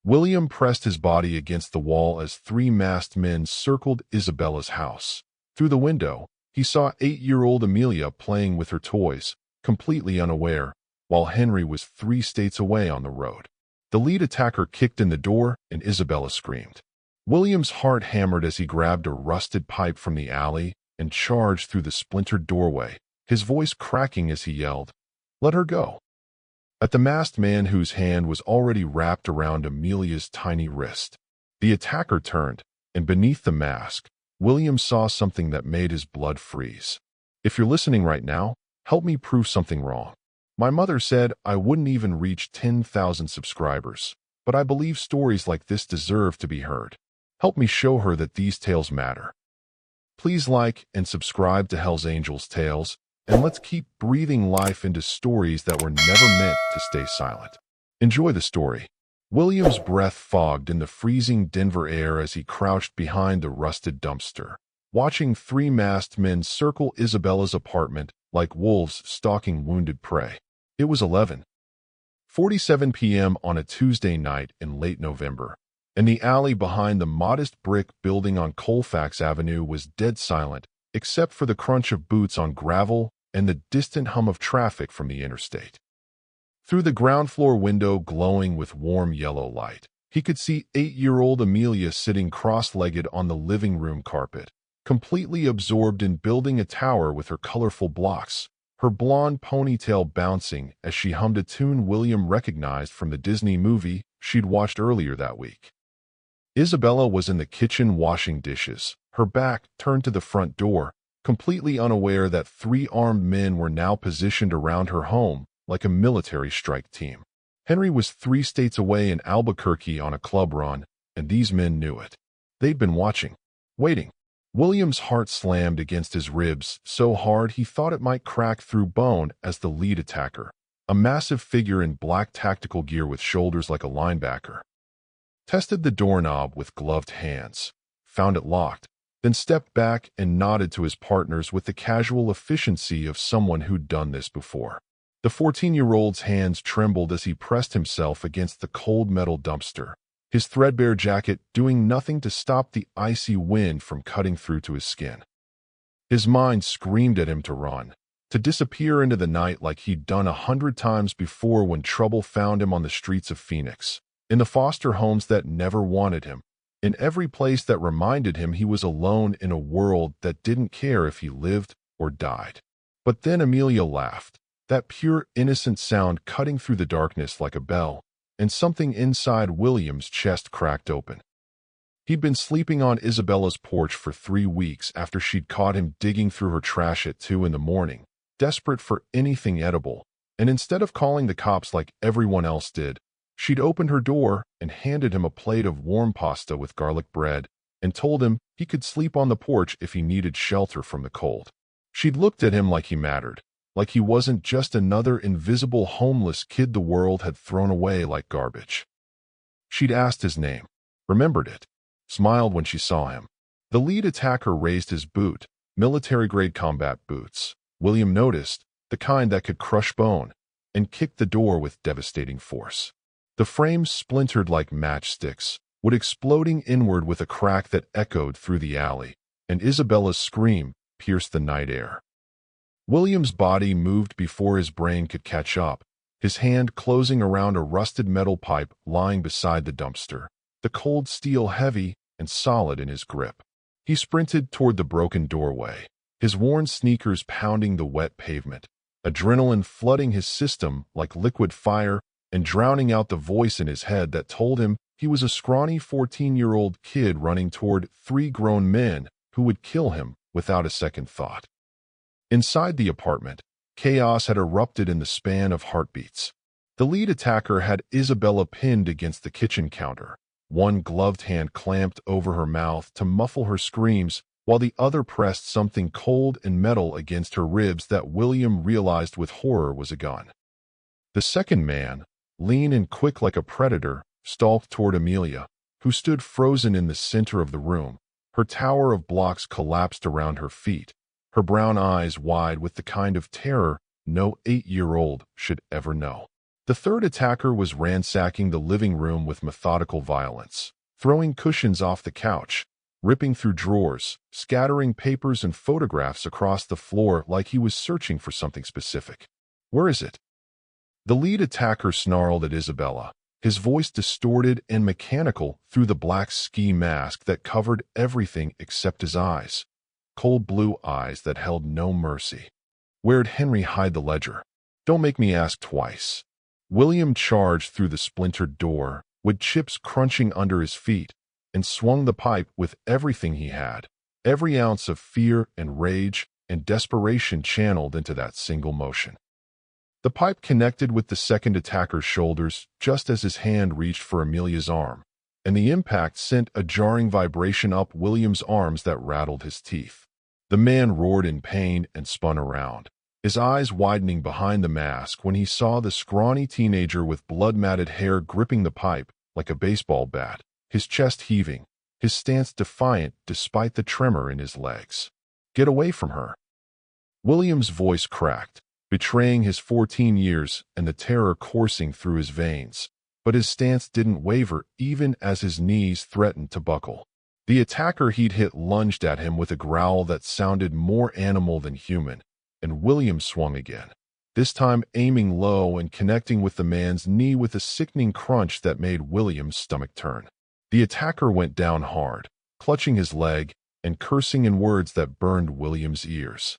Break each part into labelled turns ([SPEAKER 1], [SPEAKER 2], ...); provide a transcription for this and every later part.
[SPEAKER 1] William pressed his body against the wall as three masked men circled Isabella's house. Through the window, he saw 8-year-old Amelia playing with her toys, completely unaware, while Henry was 3 states away on the road. The lead attacker kicked in the door, and Isabella screamed. William's heart hammered as he grabbed a rusted pipe from the alley and charged through the splintered doorway, his voice cracking as he yelled, "Let her go!" At the masked man whose hand was already wrapped around Amelia's tiny wrist. The attacker turned, and beneath the mask, William saw something that made his blood freeze. "If you're listening right now, help me prove something wrong. My mother said I wouldn't even reach 10,000 subscribers, but I believe stories like this deserve to be heard. Help me show her that these tales matter. Please like and subscribe to Hell's Angels Tales, and let's keep breathing life into stories that were never meant to stay silent." Enjoy the story. William's breath fogged in the freezing Denver air as he crouched behind the rusted dumpster, watching 3 masked men circle Isabella's apartment like wolves stalking wounded prey. It was 11:47 p.m. on a Tuesday night in late November, and the alley behind the modest brick building on Colfax Avenue was dead silent, except for the crunch of boots on gravel and the distant hum of traffic from the interstate. Through the ground floor window glowing with warm yellow light, he could see 8-year-old Amelia sitting cross-legged on the living room carpet, completely absorbed in building a tower with her colorful blocks, her blonde ponytail bouncing as she hummed a tune William recognized from the Disney movie she'd watched earlier that week. Isabella was in the kitchen washing dishes, her back turned to the front door, completely unaware that 3 armed men were now positioned around her home like a military strike team. Henry was 3 states away in Albuquerque on a club run, and these men knew it. They'd been watching, waiting. William's heart slammed against his ribs so hard he thought it might crack through bone as the lead attacker, a massive figure in black tactical gear with shoulders like a linebacker, tested the doorknob with gloved hands, found it locked, then stepped back and nodded to his partners with the casual efficiency of someone who'd done this before. The 14-year-old's hands trembled as he pressed himself against the cold metal dumpster, his threadbare jacket doing nothing to stop the icy wind from cutting through to his skin. His mind screamed at him to run, to disappear into the night like he'd done 100 times before when trouble found him on the streets of Phoenix, in the foster homes that never wanted him, in every place that reminded him he was alone in a world that didn't care if he lived or died. But then Amelia laughed, that pure, innocent sound cutting through the darkness like a bell, and something inside William's chest cracked open. He'd been sleeping on Isabella's porch for 3 weeks after she'd caught him digging through her trash at 2 in the morning, desperate for anything edible, and instead of calling the cops like everyone else did, she'd opened her door and handed him a plate of warm pasta with garlic bread and told him he could sleep on the porch if he needed shelter from the cold. She'd looked at him like he mattered, like he wasn't just another invisible homeless kid the world had thrown away like garbage. She'd asked his name, remembered it, smiled when she saw him. The lead attacker raised his boot, military-grade combat boots, William noticed, the kind that could crush bone, and kicked the door with devastating force. The frames splintered like matchsticks, wood exploding inward with a crack that echoed through the alley, and Isabella's scream pierced the night air. William's body moved before his brain could catch up, his hand closing around a rusted metal pipe lying beside the dumpster, the cold steel heavy and solid in his grip. He sprinted toward the broken doorway, his worn sneakers pounding the wet pavement, adrenaline flooding his system like liquid fire and drowning out the voice in his head that told him he was a scrawny 14-year-old kid running toward 3 grown men who would kill him without a second thought. Inside the apartment, chaos had erupted in the span of heartbeats. The lead attacker had Isabella pinned against the kitchen counter, one gloved hand clamped over her mouth to muffle her screams, while the other pressed something cold and metal against her ribs that William realized with horror was a gun. The second man, lean and quick like a predator, stalked toward Amelia, who stood frozen in the center of the room, her tower of blocks collapsed around her feet, her brown eyes wide with the kind of terror no 8-year-old should ever know. The third attacker was ransacking the living room with methodical violence, throwing cushions off the couch, ripping through drawers, scattering papers and photographs across the floor like he was searching for something specific. "Where is it?" The lead attacker snarled at Isabella, his voice distorted and mechanical through the black ski mask that covered everything except his eyes. Cold blue eyes that held no mercy. "Where'd Henry hide the ledger? Don't make me ask twice." William charged through the splintered door, with chips crunching under his feet, and swung the pipe with everything he had, every ounce of fear and rage and desperation channeled into that single motion. The pipe connected with the second attacker's shoulders just as his hand reached for Amelia's arm, and the impact sent a jarring vibration up William's arms that rattled his teeth. The man roared in pain and spun around, his eyes widening behind the mask when he saw the scrawny teenager with blood-matted hair gripping the pipe like a baseball bat, his chest heaving, his stance defiant despite the tremor in his legs. "Get away from her." William's voice cracked, betraying his 14 years and the terror coursing through his veins, but his stance didn't waver even as his knees threatened to buckle. The attacker he'd hit lunged at him with a growl that sounded more animal than human, and William swung again, this time aiming low and connecting with the man's knee with a sickening crunch that made William's stomach turn. The attacker went down hard, clutching his leg and cursing in words that burned William's ears.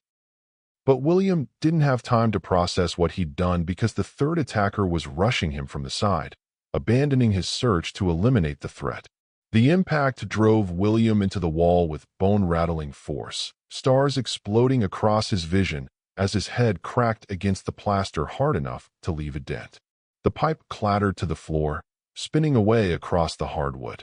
[SPEAKER 1] But William didn't have time to process what he'd done because the third attacker was rushing him from the side, abandoning his search to eliminate the threat. The impact drove William into the wall with bone-rattling force, stars exploding across his vision as his head cracked against the plaster hard enough to leave a dent. The pipe clattered to the floor, spinning away across the hardwood.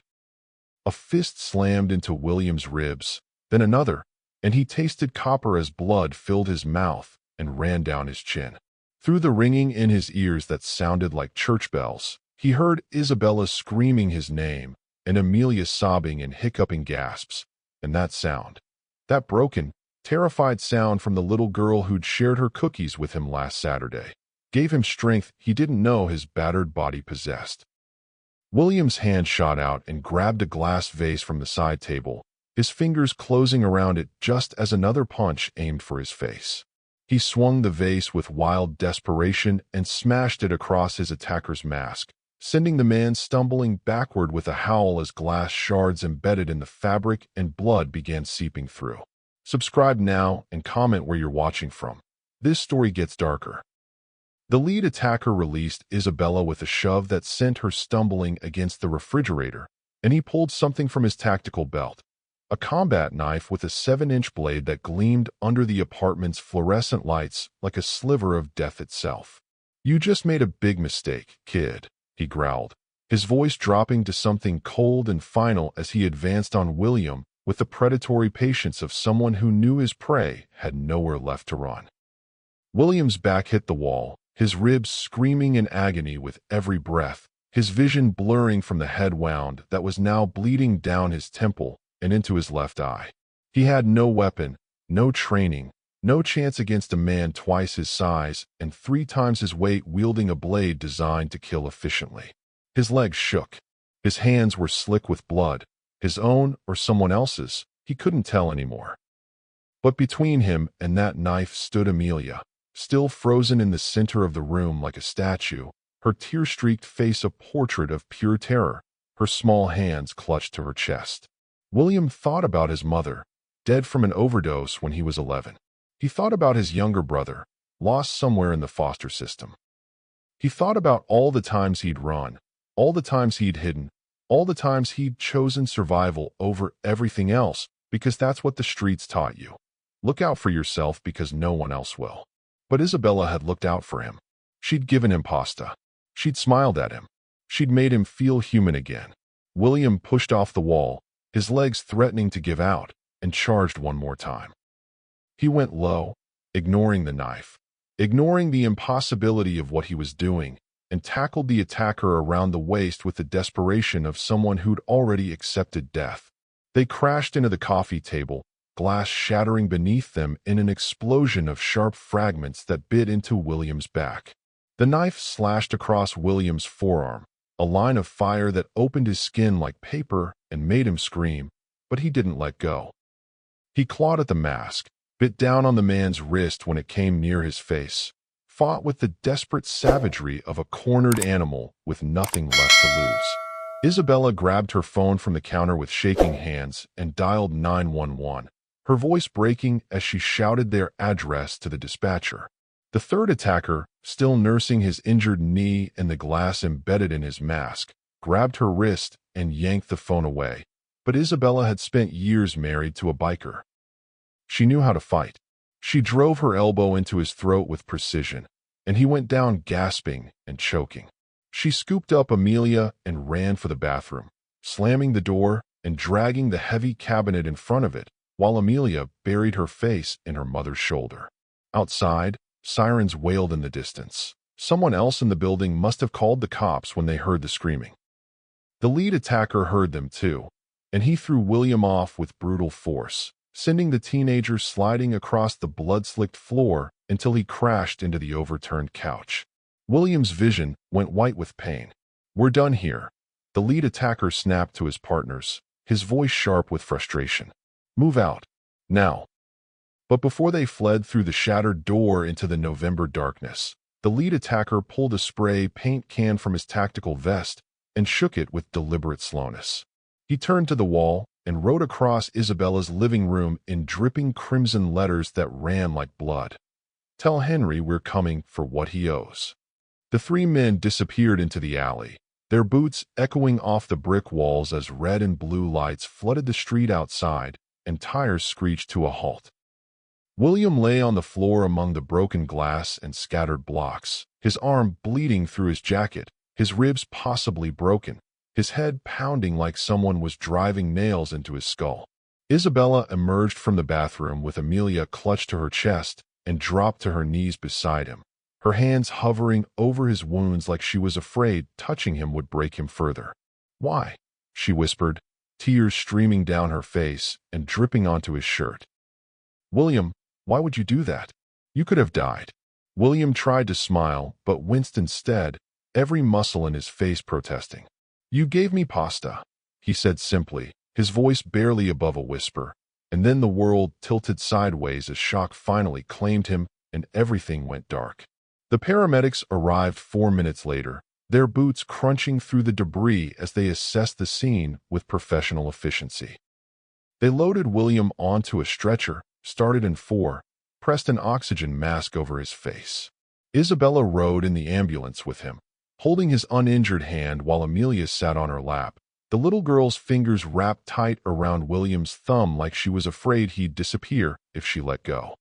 [SPEAKER 1] A fist slammed into William's ribs, then another, and he tasted copper as blood filled his mouth and ran down his chin. Through the ringing in his ears that sounded like church bells, he heard Isabella screaming his name and Amelia sobbing and hiccuping gasps, and that sound, that broken, terrified sound from the little girl who'd shared her cookies with him last Saturday, gave him strength he didn't know his battered body possessed. William's hand shot out and grabbed a glass vase from the side table, his fingers closing around it just as another punch aimed for his face. He swung the vase with wild desperation and smashed it across his attacker's mask, sending the man stumbling backward with a howl as glass shards embedded in the fabric and blood began seeping through. Subscribe now and comment where you're watching from. This story gets darker. The lead attacker released Isabella with a shove that sent her stumbling against the refrigerator, and he pulled something from his tactical belt. A combat knife with a 7-inch blade that gleamed under the apartment's fluorescent lights like a sliver of death itself. "You just made a big mistake, kid," he growled, his voice dropping to something cold and final as he advanced on William with the predatory patience of someone who knew his prey had nowhere left to run. William's back hit the wall, his ribs screaming in agony with every breath, his vision blurring from the head wound that was now bleeding down his temple and into his left eye. He had no weapon, no training, no chance against a man twice his size and 3 times his weight wielding a blade designed to kill efficiently. His legs shook. His hands were slick with blood, his own or someone else's, he couldn't tell anymore. But between him and that knife stood Amelia, still frozen in the center of the room like a statue, her tear-streaked face a portrait of pure terror, her small hands clutched to her chest. William thought about his mother, dead from an overdose when he was 11. He thought about his younger brother, lost somewhere in the foster system. He thought about all the times he'd run, all the times he'd hidden, all the times he'd chosen survival over everything else because that's what the streets taught you. Look out for yourself because no one else will. But Isabella had looked out for him. She'd given him pasta. She'd smiled at him. She'd made him feel human again. William pushed off the wall, his legs threatening to give out, and charged one more time. He went low, ignoring the knife, ignoring the impossibility of what he was doing, and tackled the attacker around the waist with the desperation of someone who'd already accepted death. They crashed into the coffee table, glass shattering beneath them in an explosion of sharp fragments that bit into William's back. The knife slashed across William's forearm, a line of fire that opened his skin like paper and made him scream, but he didn't let go. He clawed at the mask, bit down on the man's wrist when it came near his face, fought with the desperate savagery of a cornered animal with nothing left to lose. Isabella grabbed her phone from the counter with shaking hands and dialed 911, her voice breaking as she shouted their address to the dispatcher. The third attacker, still nursing his injured knee and the glass embedded in his mask, grabbed her wrist and yanked the phone away. But Isabella had spent years married to a biker. She knew how to fight. She drove her elbow into his throat with precision, and he went down gasping and choking. She scooped up Amelia and ran for the bathroom, slamming the door and dragging the heavy cabinet in front of it, while Amelia buried her face in her mother's shoulder. Outside, sirens wailed in the distance. Someone else in the building must have called the cops when they heard the screaming. The lead attacker heard them too, and he threw William off with brutal force, sending the teenager sliding across the blood-slicked floor until he crashed into the overturned couch. William's vision went white with pain. "We're done here," the lead attacker snapped to his partners, his voice sharp with frustration. "Move out. Now." But before they fled through the shattered door into the November darkness, the lead attacker pulled a spray paint can from his tactical vest and shook it with deliberate slowness. He turned to the wall and wrote across Isabella's living room in dripping crimson letters that ran like blood. "Tell Henry we're coming for what he owes." The three men disappeared into the alley, their boots echoing off the brick walls as red and blue lights flooded the street outside and tires screeched to a halt. William lay on the floor among the broken glass and scattered blocks, his arm bleeding through his jacket, his ribs possibly broken, his head pounding like someone was driving nails into his skull. Isabella emerged from the bathroom with Amelia clutched to her chest and dropped to her knees beside him, her hands hovering over his wounds like she was afraid touching him would break him further. "Why?" she whispered, tears streaming down her face and dripping onto his shirt. "William, why would you do that? You could have died." William tried to smile, but winced instead, every muscle in his face protesting. "You gave me pasta," he said simply, his voice barely above a whisper, and then the world tilted sideways as shock finally claimed him and everything went dark. The paramedics arrived 4 minutes later, their boots crunching through the debris as they assessed the scene with professional efficiency. They loaded William onto a stretcher, started in 4, pressed an oxygen mask over his face. Isabella rode in the ambulance with him, holding his uninjured hand while Amelia sat on her lap, the little girl's fingers wrapped tight around William's thumb like she was afraid he'd disappear if she let go.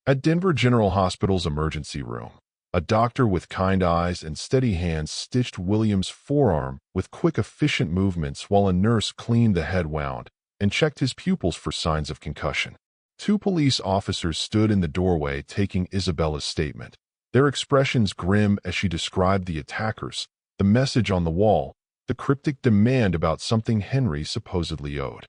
[SPEAKER 1] At Denver General Hospital's emergency room, a doctor with kind eyes and steady hands stitched William's forearm with quick, efficient movements while a nurse cleaned the head wound and checked his pupils for signs of concussion. 2 police officers stood in the doorway taking Isabella's statement, their expressions grim as she described the attackers, the message on the wall, the cryptic demand about something Henry supposedly owed.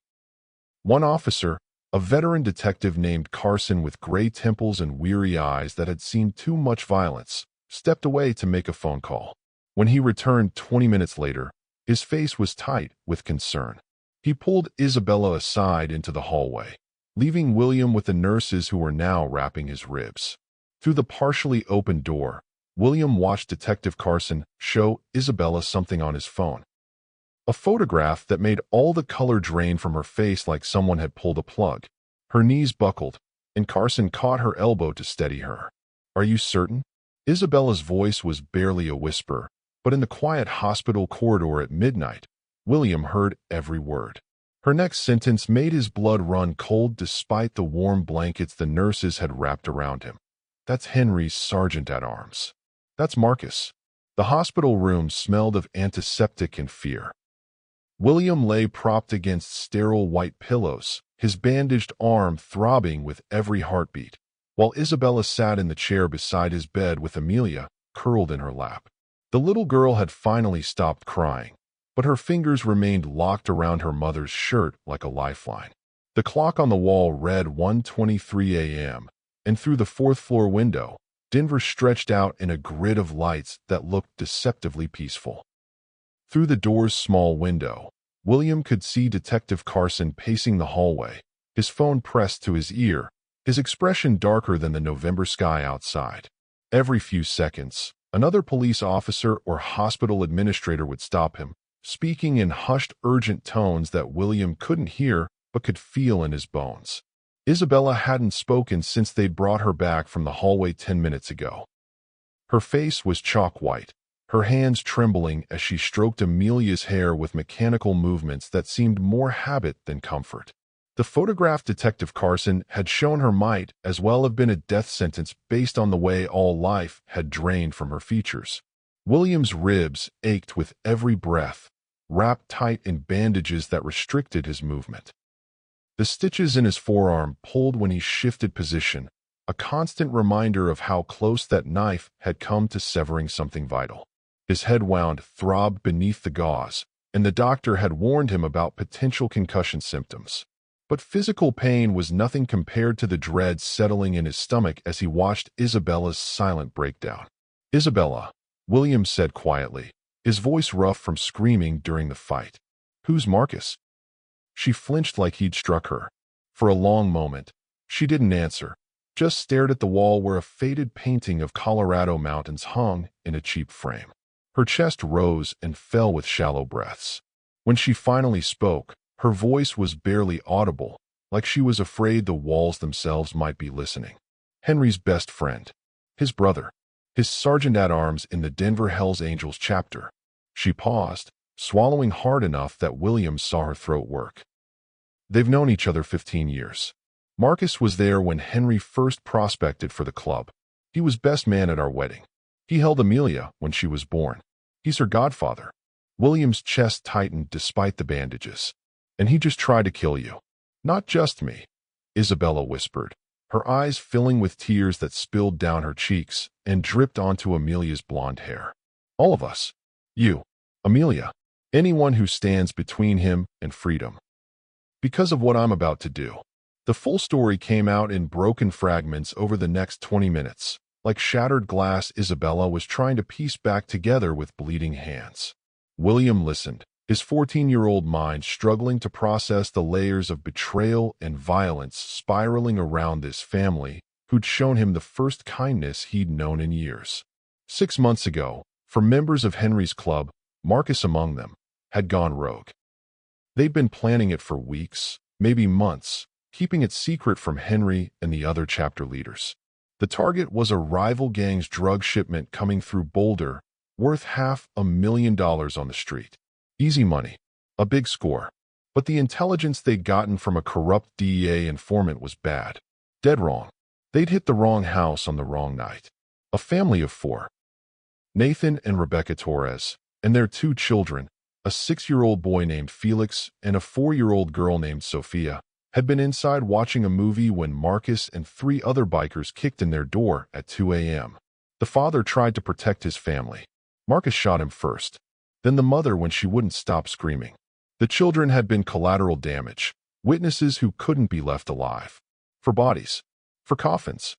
[SPEAKER 1] One officer, a veteran detective named Carson with gray temples and weary eyes that had seen too much violence, stepped away to make a phone call. When he returned 20 minutes later, his face was tight with concern. He pulled Isabella aside into the hallway, leaving William with the nurses who were now wrapping his ribs. Through the partially open door, William watched Detective Carson show Isabella something on his phone. A photograph that made all the color drain from her face like someone had pulled a plug. Her knees buckled, and Carson caught her elbow to steady her. "Are you certain?" Isabella's voice was barely a whisper, but in the quiet hospital corridor at midnight, William heard every word. Her next sentence made his blood run cold despite the warm blankets the nurses had wrapped around him. "That's Henry's sergeant-at-arms. That's Marcus." The hospital room smelled of antiseptic and fear. William lay propped against sterile white pillows, his bandaged arm throbbing with every heartbeat, while Isabella sat in the chair beside his bed with Amelia curled in her lap. The little girl had finally stopped crying, but her fingers remained locked around her mother's shirt like a lifeline. The clock on the wall read 1:23 a.m., and through the 4th-floor window, Denver stretched out in a grid of lights that looked deceptively peaceful. Through the door's small window, William could see Detective Carson pacing the hallway, his phone pressed to his ear, his expression darker than the November sky outside. Every few seconds, another police officer or hospital administrator would stop him, speaking in hushed, urgent tones that William couldn't hear but could feel in his bones. Isabella hadn't spoken since they'd brought her back from the hallway 10 minutes ago. Her face was chalk white, her hands trembling as she stroked Amelia's hair with mechanical movements that seemed more habit than comfort. The photograph Detective Carson had shown her might as well have been a death sentence based on the way all life had drained from her features. William's ribs ached with every breath, wrapped tight in bandages that restricted his movement. The stitches in his forearm pulled when he shifted position, a constant reminder of how close that knife had come to severing something vital. His head wound throbbed beneath the gauze, and the doctor had warned him about potential concussion symptoms. But physical pain was nothing compared to the dread settling in his stomach as he watched Isabella's silent breakdown. "Isabella," William said quietly, his voice rough from screaming during the fight. "Who's Marcus?" She flinched like he'd struck her. For a long moment, she didn't answer, just stared at the wall where a faded painting of Colorado mountains hung in a cheap frame. Her chest rose and fell with shallow breaths. When she finally spoke, her voice was barely audible, like she was afraid the walls themselves might be listening. "Henry's best friend. His brother. His sergeant-at-arms in the Denver Hells Angels chapter." She paused, swallowing hard enough that William saw her throat work. "They've known each other 15 years. Marcus was there when Henry first prospected for the club. He was best man at our wedding. He held Amelia when she was born. He's her godfather." William's chest tightened despite the bandages. "And he just tried to kill you." "Not just me," Isabella whispered, her eyes filling with tears that spilled down her cheeks and dripped onto Amelia's blonde hair. "All of us. You, Amelia, anyone who stands between him and freedom. Because of what I'm about to do." The full story came out in broken fragments over the next 20 minutes. Like shattered glass, Isabella was trying to piece back together with bleeding hands. William listened, his 14-year-old mind struggling to process the layers of betrayal and violence spiraling around this family who'd shown him the first kindness he'd known in years. 6 months ago, for members of Henry's club, Marcus among them, had gone rogue. They'd been planning it for weeks, maybe months, keeping it secret from Henry and the other chapter leaders. The target was a rival gang's drug shipment coming through Boulder, worth $500,000 on the street. Easy money, a big score. But the intelligence they'd gotten from a corrupt DEA informant was bad. Dead wrong. They'd hit the wrong house on the wrong night. A family of 4. Nathan and Rebecca Torres, and their 2 children, a 6-year-old boy named Felix and a 4-year-old girl named Sophia, had been inside watching a movie when Marcus and 3 other bikers kicked in their door at 2 a.m. The father tried to protect his family. Marcus shot him first, then the mother when she wouldn't stop screaming. The children had been collateral damage, witnesses who couldn't be left alive. For bodies, for coffins,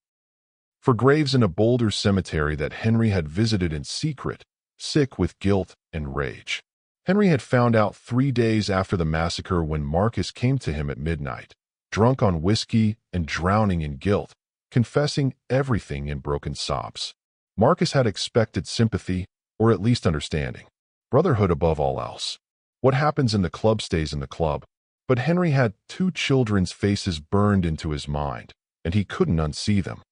[SPEAKER 1] for graves in a Boulder cemetery that Henry had visited in secret, sick with guilt and rage. Henry had found out 3 days after the massacre when Marcus came to him at midnight, drunk on whiskey and drowning in guilt, confessing everything in broken sobs. Marcus had expected sympathy, or at least understanding. Brotherhood above all else. What happens in the club stays in the club. But Henry had 2 children's faces burned into his mind, and he couldn't unsee them.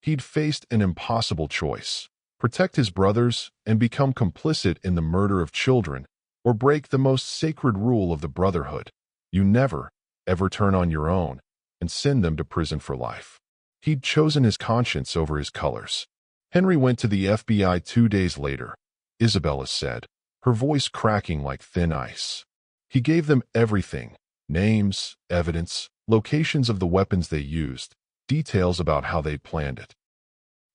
[SPEAKER 1] He'd faced an impossible choice: protect his brothers and become complicit in the murder of children, or break the most sacred rule of the Brotherhood. You never, ever turn on your own and send them to prison for life. He'd chosen his conscience over his colors. Henry went to the FBI 2 days later, Isabella said, her voice cracking like thin ice. He gave them everything: names, evidence, locations of the weapons they used, details about how they'd planned it.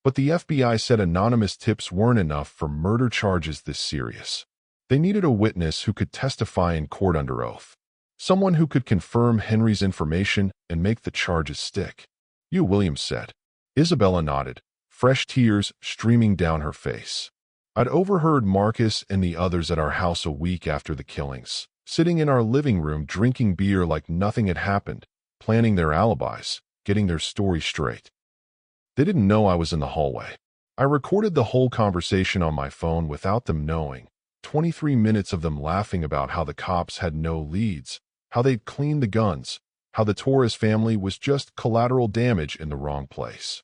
[SPEAKER 1] But the FBI said anonymous tips weren't enough for murder charges this serious. They needed a witness who could testify in court under oath. Someone who could confirm Henry's information and make the charges stick. You, Williams said. Isabella nodded, fresh tears streaming down her face. I'd overheard Marcus and the others at our house a week after the killings, sitting in our living room drinking beer like nothing had happened, planning their alibis, getting their story straight. They didn't know I was in the hallway. I recorded the whole conversation on my phone without them knowing. 23 minutes of them laughing about how the cops had no leads, how they'd cleaned the guns, how the Torres family was just collateral damage in the wrong place.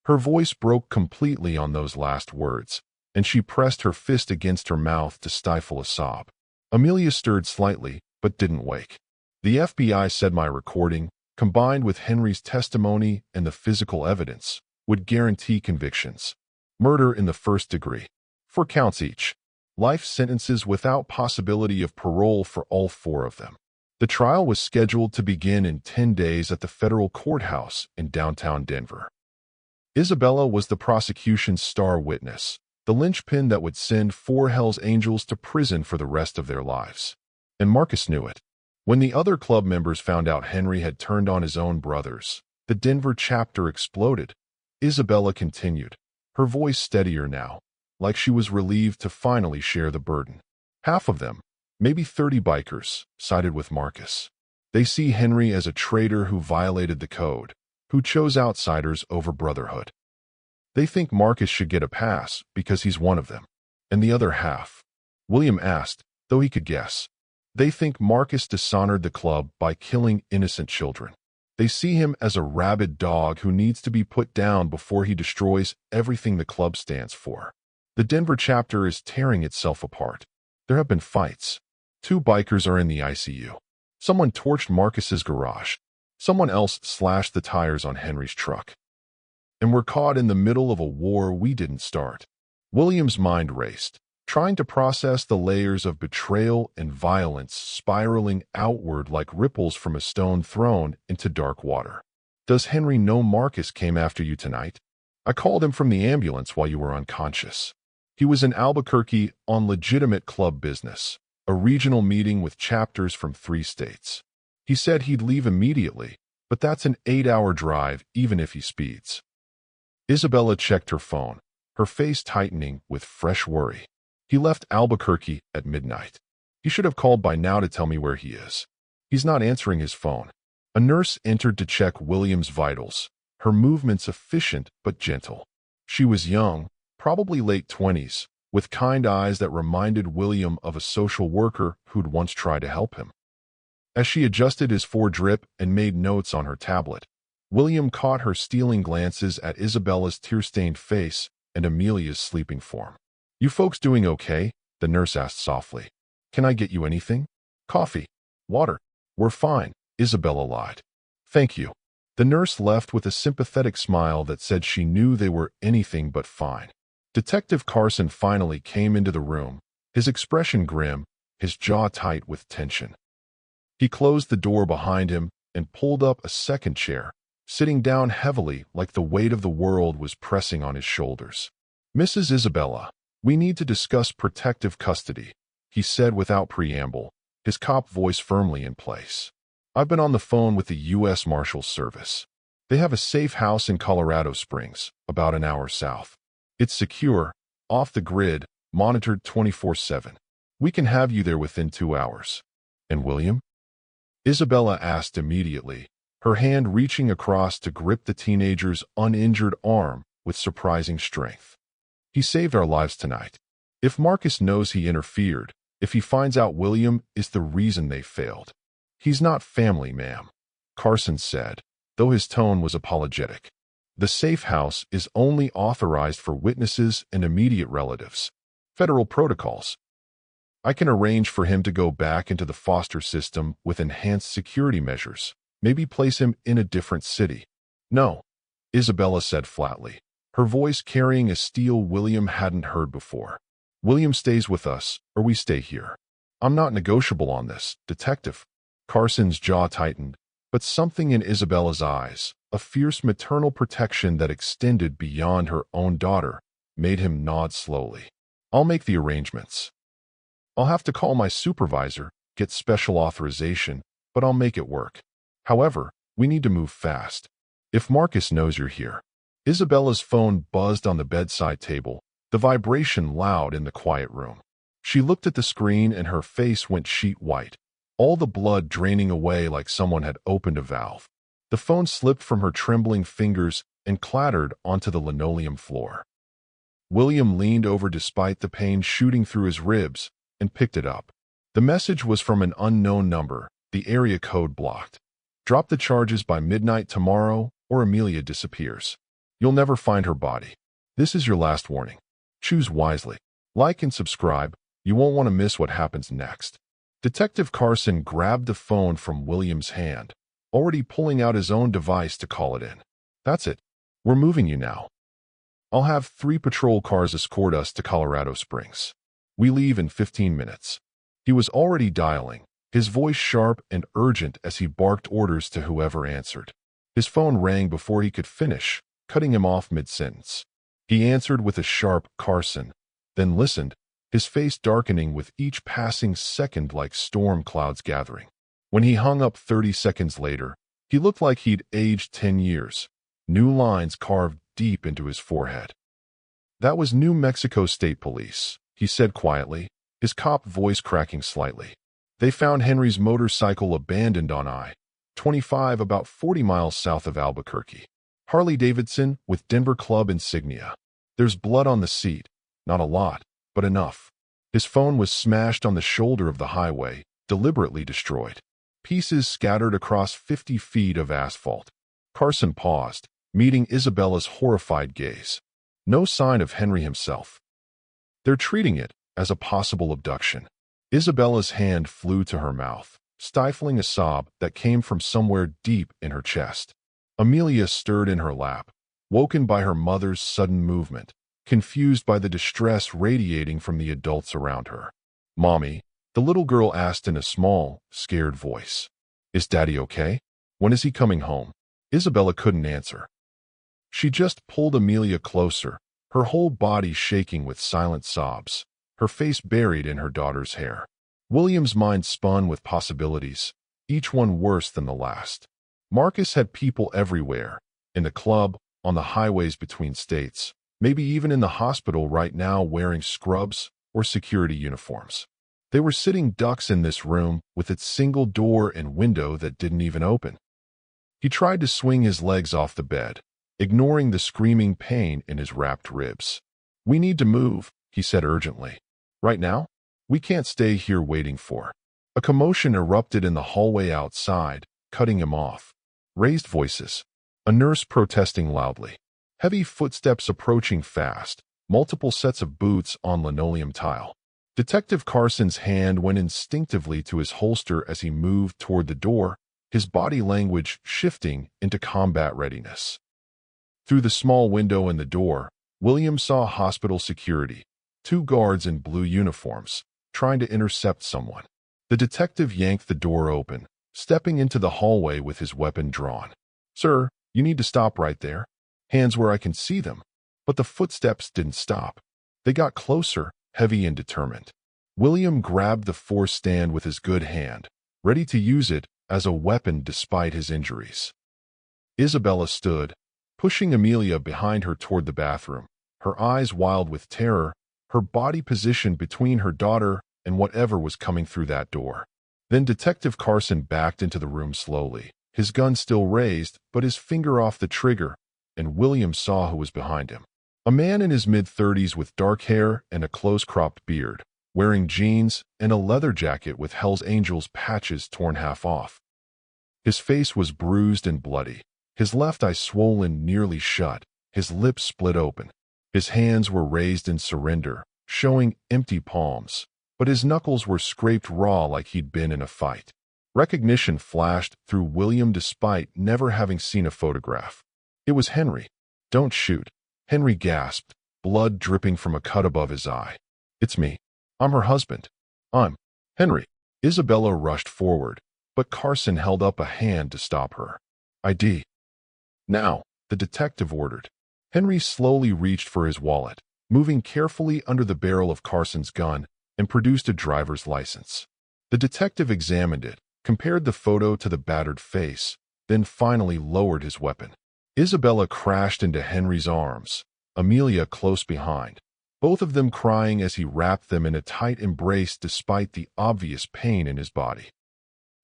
[SPEAKER 1] Her voice broke completely on those last words, and she pressed her fist against her mouth to stifle a sob. Amelia stirred slightly, but didn't wake. The FBI said my recording, combined with Henry's testimony and the physical evidence, would guarantee convictions. Murder in the first degree, 4 counts each. Life sentences without possibility of parole for all 4 of them. The trial was scheduled to begin in 10 days at the federal courthouse in downtown Denver. Isabella was the prosecution's star witness, the linchpin that would send 4 Hell's Angels to prison for the rest of their lives. And Marcus knew it. When the other club members found out Henry had turned on his own brothers, the Denver chapter exploded. Isabella continued, her voice steadier now, like she was relieved to finally share the burden. Half of them, maybe 30 bikers, sided with Marcus. They see Henry as a traitor who violated the code, who chose outsiders over brotherhood. They think Marcus should get a pass because he's one of them. And the other half, William asked, though he could guess, they think Marcus dishonored the club by killing innocent children. They see him as a rabid dog who needs to be put down before he destroys everything the club stands for. The Denver chapter is tearing itself apart. There have been fights. 2 bikers are in the ICU. Someone torched Marcus's garage. Someone else slashed the tires on Henry's truck. And we're caught in the middle of a war we didn't start. William's mind raced, trying to process the layers of betrayal and violence spiraling outward like ripples from a stone thrown into dark water. Does Henry know Marcus came after you tonight? I called him from the ambulance while you were unconscious. He was in Albuquerque on legitimate club business, a regional meeting with chapters from 3 states. He said he'd leave immediately, but that's an 8-hour drive even if he speeds. Isabella checked her phone, her face tightening with fresh worry. He left Albuquerque at midnight. He should have called by now to tell me where he is. He's not answering his phone. A nurse entered to check William's vitals, her movements efficient but gentle. She was young, probably late 20s, with kind eyes that reminded William of a social worker who'd once tried to help him. As she adjusted his 4-drip and made notes on her tablet, William caught her stealing glances at Isabella's tear-stained face and Amelia's sleeping form. You folks doing okay? The nurse asked softly. Can I get you anything? Coffee? Water? We're fine, Isabella lied. Thank you. The nurse left with a sympathetic smile that said she knew they were anything but fine. Detective Carson finally came into the room, his expression grim, his jaw tight with tension. He closed the door behind him and pulled up a second chair, sitting down heavily like the weight of the world was pressing on his shoulders. Mrs. Isabella, we need to discuss protective custody, he said without preamble, his cop voice firmly in place. I've been on the phone with the U.S. Marshals Service. They have a safe house in Colorado Springs, about an hour south. It's secure, off the grid, monitored 24/7. We can have you there within 2 hours. And William? Isabella asked immediately, her hand reaching across to grip the teenager's uninjured arm with surprising strength. He saved our lives tonight. If Marcus knows he interfered, if he finds out William is the reason they failed. He's not family, ma'am, Carson said, though his tone was apologetic. The safe house is only authorized for witnesses and immediate relatives. Federal protocols. I can arrange for him to go back into the foster system with enhanced security measures, maybe place him in a different city. No, Isabella said flatly, her voice carrying a steel William hadn't heard before. William stays with us, or we stay here. I'm not negotiable on this, detective. Carson's jaw tightened, but something in Isabella's eyes, a fierce maternal protection that extended beyond her own daughter, made him nod slowly. I'll make the arrangements. I'll have to call my supervisor, get special authorization, but I'll make it work. However, we need to move fast. If Marcus knows you're here, Isabella's phone buzzed on the bedside table, the vibration loud in the quiet room. She looked at the screen and her face went sheet white, all the blood draining away like someone had opened a valve. The phone slipped from her trembling fingers and clattered onto the linoleum floor. William leaned over despite the pain shooting through his ribs and picked it up. The message was from an unknown number, the area code blocked. Drop the charges by midnight tomorrow or Amelia disappears. You'll never find her body. This is your last warning. Choose wisely. Like and subscribe. You won't want to miss what happens next. Detective Carson grabbed the phone from William's hand, already pulling out his own device to call it in. That's it. We're moving you now. I'll have 3 patrol cars escort us to Colorado Springs. We leave in 15 minutes. He was already dialing, his voice sharp and urgent as he barked orders to whoever answered. His phone rang before he could finish, cutting him off mid-sentence. He answered with a sharp Carson, then listened, his face darkening with each passing second like storm clouds gathering. When he hung up 30 seconds later, he looked like he'd aged 10 years, new lines carved deep into his forehead. That was New Mexico State Police, he said quietly, his cop voice cracking slightly. They found Henry's motorcycle abandoned on I-25 about 40 miles south of Albuquerque. Harley-Davidson with Denver Club insignia. There's blood on the seat, not a lot, but enough. His phone was smashed on the shoulder of the highway, deliberately destroyed. Pieces scattered across 50 feet of asphalt. Carson paused, meeting Isabella's horrified gaze. No sign of Henry himself. They're treating it as a possible abduction. Isabella's hand flew to her mouth, stifling a sob that came from somewhere deep in her chest. Amelia stirred in her lap, woken by her mother's sudden movement, confused by the distress radiating from the adults around her. "Mommy," the little girl asked in a small, scared voice. "Is Daddy okay? When is he coming home?" Isabella couldn't answer. She just pulled Amelia closer, her whole body shaking with silent sobs, her face buried in her daughter's hair. William's mind spun with possibilities, each one worse than the last. Marcus had people everywhere, in the club, on the highways between states, maybe even in the hospital right now wearing scrubs or security uniforms. They were sitting ducks in this room with its single door and window that didn't even open. He tried to swing his legs off the bed, ignoring the screaming pain in his wrapped ribs. "We need to move," he said urgently. "Right now? We can't stay here waiting for." A commotion erupted in the hallway outside, cutting him off. Raised voices. A nurse protesting loudly. Heavy footsteps approaching fast, multiple sets of boots on linoleum tile. Detective Carson's hand went instinctively to his holster as he moved toward the door, his body language shifting into combat readiness. Through the small window in the door, William saw hospital security, 2 guards in blue uniforms, trying to intercept someone. The detective yanked the door open, stepping into the hallway with his weapon drawn. "Sir, you need to stop right there. Hands where I can see them." But the footsteps didn't stop. They got closer, heavy and determined. William grabbed the force stand with his good hand, ready to use it as a weapon despite his injuries. Isabella stood, pushing Amelia behind her toward the bathroom, her eyes wild with terror, her body positioned between her daughter and whatever was coming through that door. Then Detective Carson backed into the room slowly, his gun still raised, but his finger off the trigger, and William saw who was behind him. A man in his mid-30s with dark hair and a close-cropped beard, wearing jeans and a leather jacket with Hell's Angels patches torn half off. His face was bruised and bloody, his left eye swollen nearly shut, his lips split open. His hands were raised in surrender, showing empty palms, but his knuckles were scraped raw like he'd been in a fight. Recognition flashed through William despite never having seen a photograph. It was Henry. "Don't shoot." Henry gasped, blood dripping from a cut above his eye. "It's me. I'm her husband. I'm Henry." Isabella rushed forward, but Carson held up a hand to stop her. "ID. Now," the detective ordered. Henry slowly reached for his wallet, moving carefully under the barrel of Carson's gun, and produced a driver's license. The detective examined it, compared the photo to the battered face, then finally lowered his weapon. Isabella crashed into Henry's arms, Amelia close behind, both of them crying as he wrapped them in a tight embrace despite the obvious pain in his body.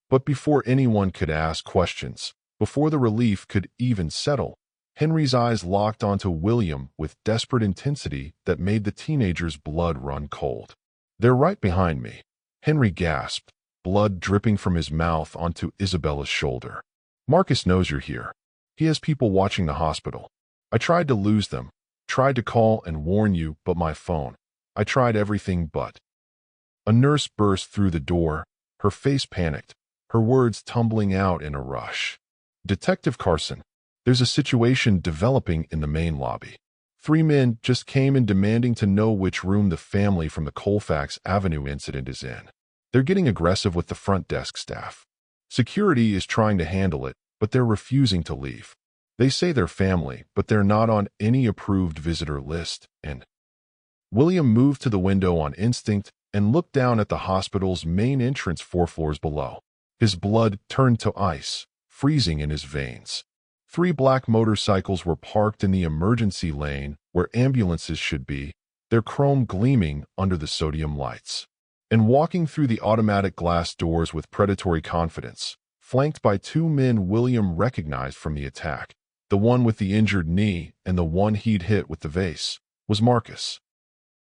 [SPEAKER 1] But before anyone could ask questions, before the relief could even settle, Henry's eyes locked onto William with desperate intensity that made the teenager's blood run cold. "They're right behind me," Henry gasped, blood dripping from his mouth onto Isabella's shoulder. "Marcus knows you're here. He has people watching the hospital. I tried to lose them, tried to call and warn you, but my phone. I tried everything but." A nurse burst through the door, her face panicked, her words tumbling out in a rush. "Detective Carson, there's a situation developing in the main lobby. 3 men just came in demanding to know which room the family from the Colfax Avenue incident is in. They're getting aggressive with the front desk staff. Security is trying to handle it, but they're refusing to leave. They say they're family, but they're not on any approved visitor list." And William moved to the window on instinct and looked down at the hospital's main entrance 4 floors below. His blood turned to ice, freezing in his veins. 3 black motorcycles were parked in the emergency lane where ambulances should be, their chrome gleaming under the sodium lights. And walking through the automatic glass doors with predatory confidence, flanked by 2 men William recognized from the attack, the one with the injured knee and the one he'd hit with the vase, was Marcus.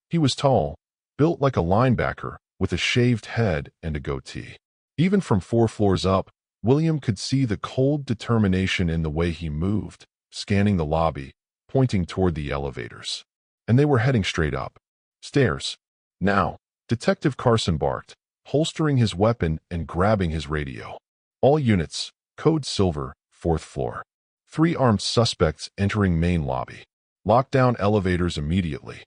[SPEAKER 1] He was tall, built like a linebacker, with a shaved head and a goatee. Even from 4 floors up, William could see the cold determination in the way he moved, scanning the lobby, pointing toward the elevators. And they were heading straight up. Stairs. "Now," Detective Carson barked, holstering his weapon and grabbing his radio. "All units, code silver, 4th floor. 3 armed suspects entering main lobby. Lock down elevators immediately."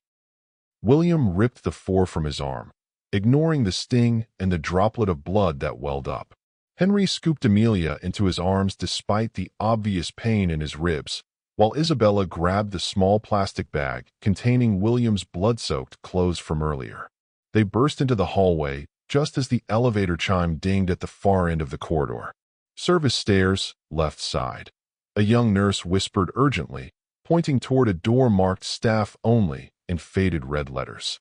[SPEAKER 1] William ripped the 4 from his arm, ignoring the sting and the droplet of blood that welled up. Henry scooped Amelia into his arms despite the obvious pain in his ribs, while Isabella grabbed the small plastic bag containing William's blood-soaked clothes from earlier. They burst into the hallway just as the elevator chime dinged at the far end of the corridor. "Service stairs, left side." A young nurse whispered urgently, pointing toward a door marked "Staff Only" in faded red letters.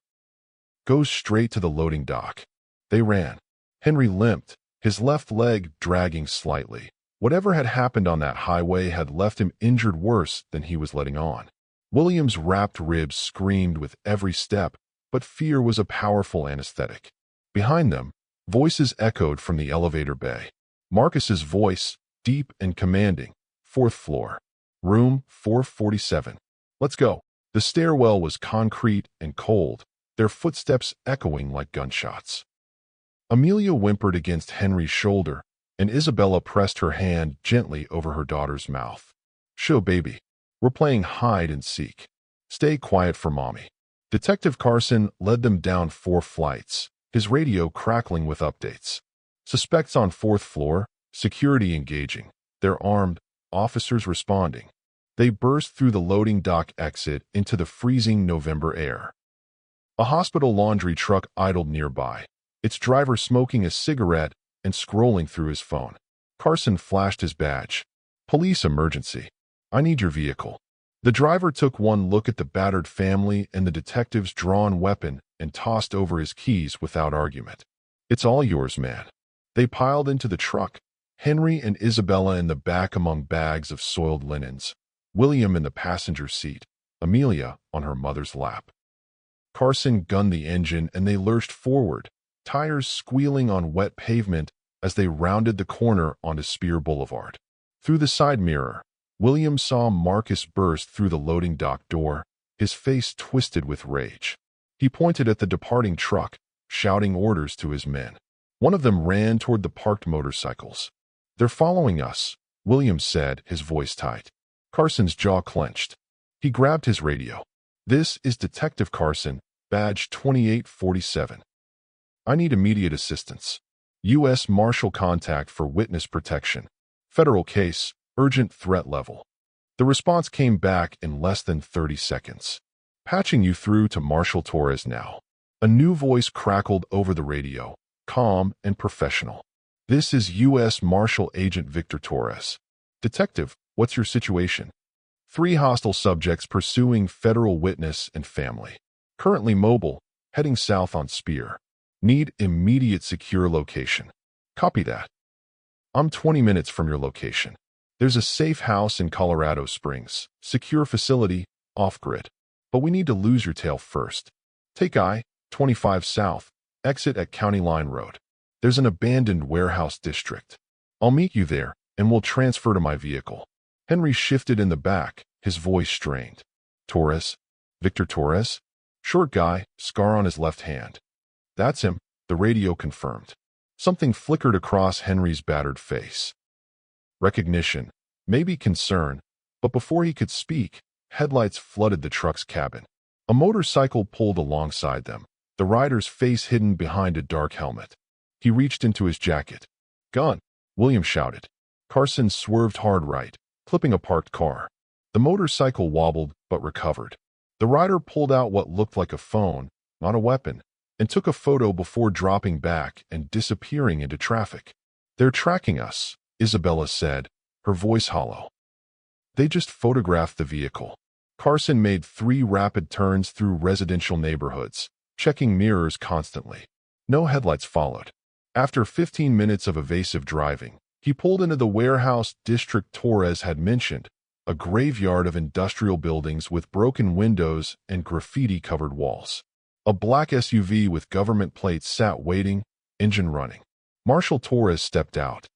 [SPEAKER 1] "Goes straight to the loading dock." They ran. Henry limped, his left leg dragging slightly. Whatever had happened on that highway had left him injured worse than he was letting on. William's wrapped ribs screamed with every step, but fear was a powerful anesthetic. Behind them, voices echoed from the elevator bay. Marcus's voice, deep and commanding. 4th floor. Room 447. "Let's go." The stairwell was concrete and cold, their footsteps echoing like gunshots. Amelia whimpered against Henry's shoulder, and Isabella pressed her hand gently over her daughter's mouth. "Show, baby. We're playing hide and seek. Stay quiet for mommy." Detective Carson led them down 4 flights, his radio crackling with updates. "Suspects on 4th floor, security engaging. They're armed, officers responding." They burst through the loading dock exit into the freezing November air. A hospital laundry truck idled nearby, its driver smoking a cigarette and scrolling through his phone. Carson flashed his badge. "Police emergency. I need your vehicle." The driver took one look at the battered family and the detective's drawn weapon and tossed over his keys without argument. "It's all yours, man." They piled into the truck, Henry and Isabella in the back among bags of soiled linens, William in the passenger seat, Amelia on her mother's lap. Carson gunned the engine and they lurched forward, tires squealing on wet pavement as they rounded the corner onto Spear Boulevard. Through the side mirror, William saw Marcus burst through the loading dock door, his face twisted with rage. He pointed at the departing truck, shouting orders to his men. One of them ran toward the parked motorcycles. "They're following us," William said, his voice tight. Carson's jaw clenched. He grabbed his radio. "This is Detective Carson, badge 2847. I need immediate assistance. U.S. Marshal contact for witness protection. Federal case, urgent threat level." The response came back in less than 30 seconds. "Patching you through to Marshal Torres now." A new voice crackled over the radio, calm and professional. "This is U.S. Marshal Agent Victor Torres. Detective, what's your situation?" 3 hostile subjects pursuing federal witness and family. Currently mobile, heading south on Spear. Need immediate secure location. Copy that. I'm 20 minutes from your location. There's a safe house in Colorado Springs. Secure facility, off-grid. But we need to lose your tail first. Take I-25 south, exit at County Line Road. There's an abandoned warehouse district. I'll meet you there, and we'll transfer to my vehicle. Henry shifted in the back, his voice strained. Torres? Victor Torres? Short guy, scar on his left hand. That's him, the radio confirmed. Something flickered across Henry's battered face. Recognition, maybe concern, but before he could speak, headlights flooded the truck's cabin. A motorcycle pulled alongside them, the rider's face hidden behind a dark helmet. He reached into his jacket. Gun, William shouted. Carson swerved hard right, clipping a parked car. The motorcycle wobbled but recovered. The rider pulled out what looked like a phone, not a weapon, and took a photo before dropping back and disappearing into traffic. They're tracking us, Isabella said, her voice hollow. They just photographed the vehicle. Carson made 3 rapid turns through residential neighborhoods, checking mirrors constantly. No headlights followed. After 15 minutes of evasive driving, he pulled into the warehouse district Torres had mentioned, a graveyard of industrial buildings with broken windows and graffiti-covered walls. A black SUV with government plates sat waiting, engine running. Marshal Torres stepped out.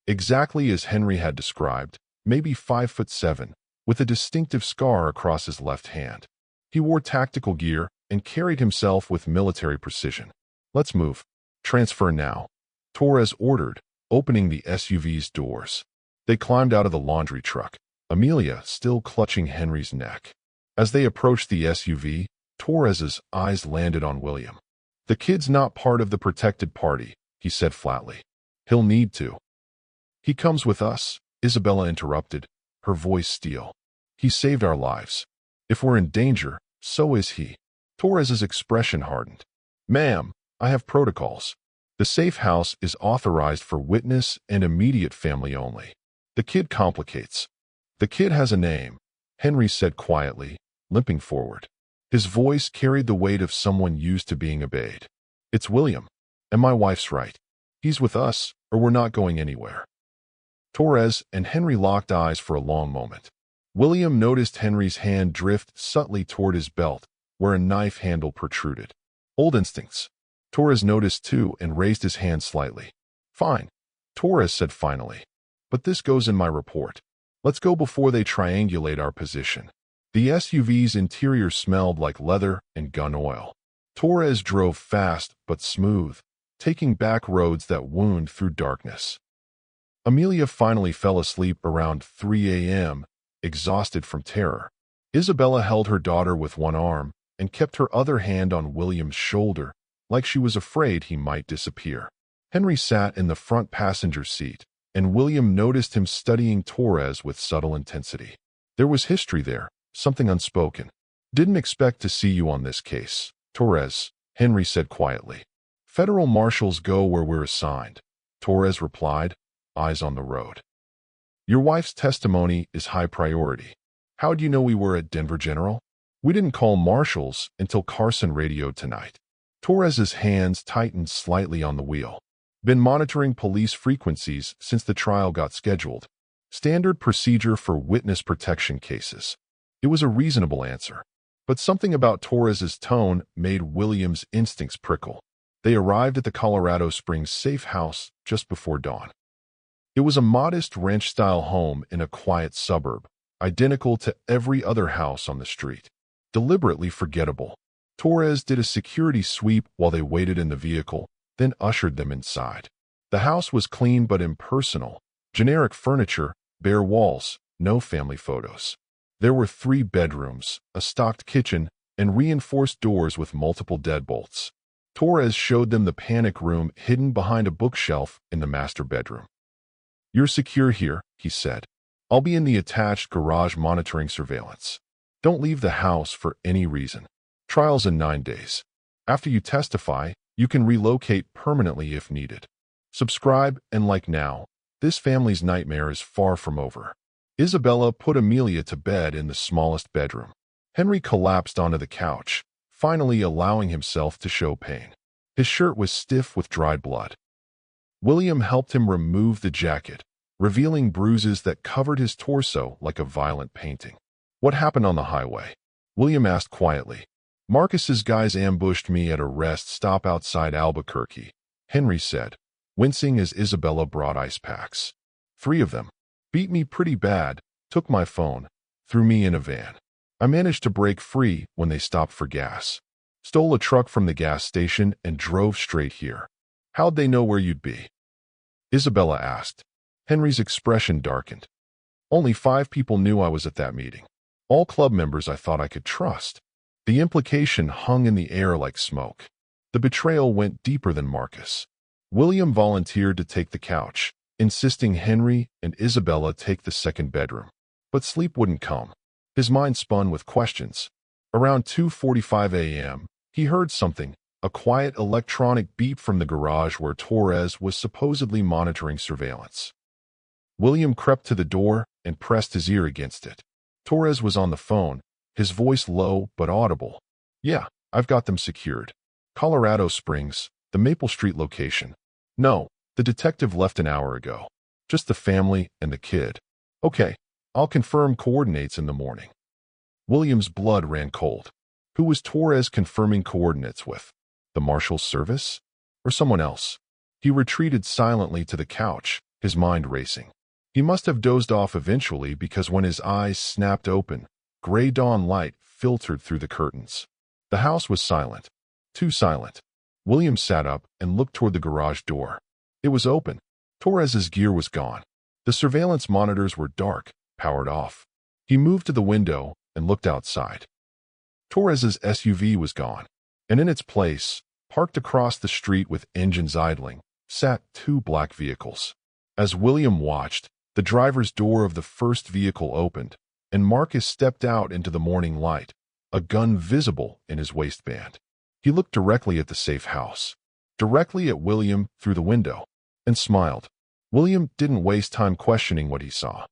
[SPEAKER 1] Exactly as Henry had described, maybe 5'7", with a distinctive scar across his left hand. He wore tactical gear and carried himself with military precision. Let's move. Transfer now, Torres ordered, opening the SUV's doors. They climbed out of the laundry truck, Amelia still clutching Henry's neck. As they approached the SUV, Torres's eyes landed on William. The kid's not part of the protected party, he said flatly. He'll need to. He comes with us, Isabella interrupted, her voice steel. He saved our lives. If we're in danger, so is he. Torres's expression hardened. Ma'am, I have protocols. The safe house is authorized for witness and immediate family only. The kid complicates. The kid has a name, Henry said quietly, limping forward. His voice carried the weight of someone used to being obeyed. It's William. And my wife's right. He's with us, or we're not going anywhere. Torres and Henry locked eyes for a long moment. William noticed Henry's hand drift subtly toward his belt, where a knife handle protruded. Old instincts. Torres noticed too and raised his hand slightly. Fine, Torres said finally. But this goes in my report. Let's go before they triangulate our position. The SUV's interior smelled like leather and gun oil. Torres drove fast but smooth, taking back roads that wound through darkness. Amelia finally fell asleep around 3 a.m., exhausted from terror. Isabella held her daughter with one arm and kept her other hand on William's shoulder, like she was afraid he might disappear. Henry sat in the front passenger seat, and William noticed him studying Torres with subtle intensity. There was history there, something unspoken. Didn't expect to see you on this case, Torres, Henry said quietly. Federal marshals go where we're assigned, Torres replied, eyes on the road. Your wife's testimony is high priority. How'd you know we were at Denver General? We didn't call marshals until Carson radioed tonight. Torres's hands tightened slightly on the wheel. Been monitoring police frequencies since the trial got scheduled. Standard procedure for witness protection cases. It was a reasonable answer. But something about Torres's tone made William's instincts prickle. They arrived at the Colorado Springs safe house just before dawn. It was a modest ranch-style home in a quiet suburb, identical to every other house on the street. Deliberately forgettable. Torres did a security sweep while they waited in the vehicle, then ushered them inside. The house was clean but impersonal. Generic furniture, bare walls, no family photos. There were 3 bedrooms, a stocked kitchen, and reinforced doors with multiple deadbolts. Torres showed them the panic room hidden behind a bookshelf in the master bedroom. You're secure here, he said. I'll be in the attached garage monitoring surveillance. Don't leave the house for any reason. Trial's in 9 days. After you testify, you can relocate permanently if needed. Subscribe and like now. This family's nightmare is far from over. Isabella put Amelia to bed in the smallest bedroom. Henry collapsed onto the couch, finally allowing himself to show pain. His shirt was stiff with dried blood. William helped him remove the jacket, revealing bruises that covered his torso like a violent painting. "What happened on the highway?" William asked quietly. "Marcus's guys ambushed me at a rest stop outside Albuquerque," Henry said, wincing as Isabella brought ice packs. "3 of them. Beat me pretty bad, took my phone, threw me in a van. I managed to break free when they stopped for gas. Stole a truck from the gas station and drove straight here." "How'd they know where you'd be?" Isabella asked. Henry's expression darkened. "Only 5 people knew I was at that meeting. All club members I thought I could trust." The implication hung in the air like smoke. The betrayal went deeper than Marcus. William volunteered to take the couch, insisting Henry and Isabella take the second bedroom. But sleep wouldn't come. His mind spun with questions. Around 2:45 a.m., he heard something, a quiet electronic beep from the garage where Torres was supposedly monitoring surveillance. William crept to the door and pressed his ear against it. Torres was on the phone, his voice low but audible. "Yeah, I've got them secured. Colorado Springs, the Maple Street location." "No, the detective left an hour ago. Just the family and the kid." "Okay, I'll confirm coordinates in the morning." William's blood ran cold. Who was Torres confirming coordinates with? The Marshal's service? Or someone else? He retreated silently to the couch, his mind racing. He must have dozed off eventually because when his eyes snapped open, gray dawn light filtered through the curtains. The house was silent. Too silent. William sat up and looked toward the garage door. It was open. Torres's gear was gone. The surveillance monitors were dark, powered off. He moved to the window and looked outside. Torres's SUV was gone, and in its place, parked across the street with engines idling, sat 2 black vehicles. As William watched, the driver's door of the first vehicle opened, and Marcus stepped out into the morning light, a gun visible in his waistband. He looked directly at the safe house, directly at William through the window, and smiled. William didn't waste time questioning what he saw.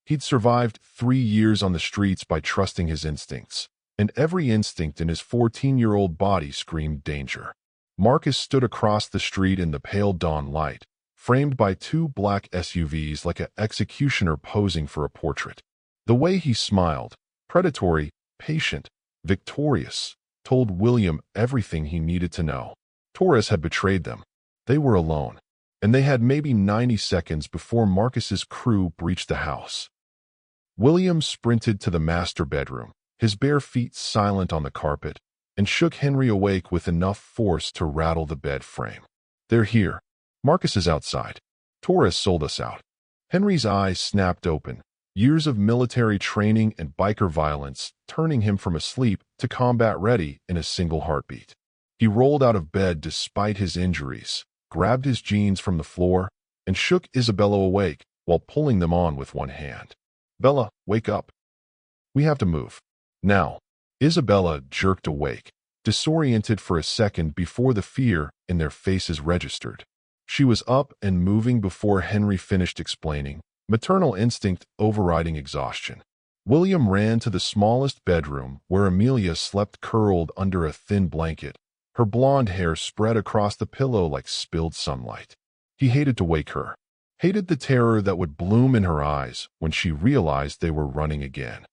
[SPEAKER 1] He'd survived 3 years on the streets by trusting his instincts, and every instinct in his 14-year-old body screamed danger. Marcus stood across the street in the pale dawn light, framed by 2 black SUVs like an executioner posing for a portrait. The way he smiled, predatory, patient, victorious, told William everything he needed to know. Torres had betrayed them. They were alone, and they had maybe 90 seconds before Marcus's crew breached the house. William sprinted to the master bedroom, his bare feet silent on the carpet, and shook Henry awake with enough force to rattle the bed frame. "They're here. Marcus is outside. Torres sold us out." Henry's eyes snapped open, years of military training and biker violence turning him from asleep to combat-ready in a single heartbeat. He rolled out of bed despite his injuries, grabbed his jeans from the floor, and shook Isabella awake while pulling them on with one hand. "Bella, wake up. We have to move. Now." Isabella jerked awake, disoriented for a second before the fear in their faces registered. She was up and moving before Henry finished explaining, maternal instinct overriding exhaustion. William ran to the smallest bedroom where Amelia slept curled under a thin blanket, her blonde hair spread across the pillow like spilled sunlight. He hated to wake her, hated the terror that would bloom in her eyes when she realized they were running again.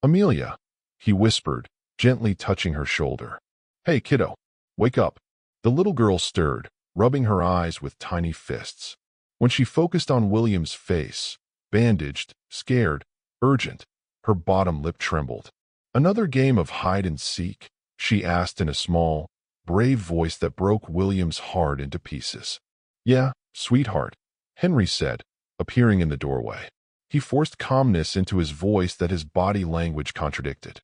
[SPEAKER 1] "Amelia," he whispered, gently touching her shoulder. "Hey, kiddo, wake up." The little girl stirred, rubbing her eyes with tiny fists. When she focused on William's face, bandaged, scared, urgent, her bottom lip trembled. "Another game of hide and seek?" she asked in a small, brave voice that broke William's heart into pieces. "Yeah, sweetheart," Henry said, appearing in the doorway. He forced calmness into his voice that his body language contradicted.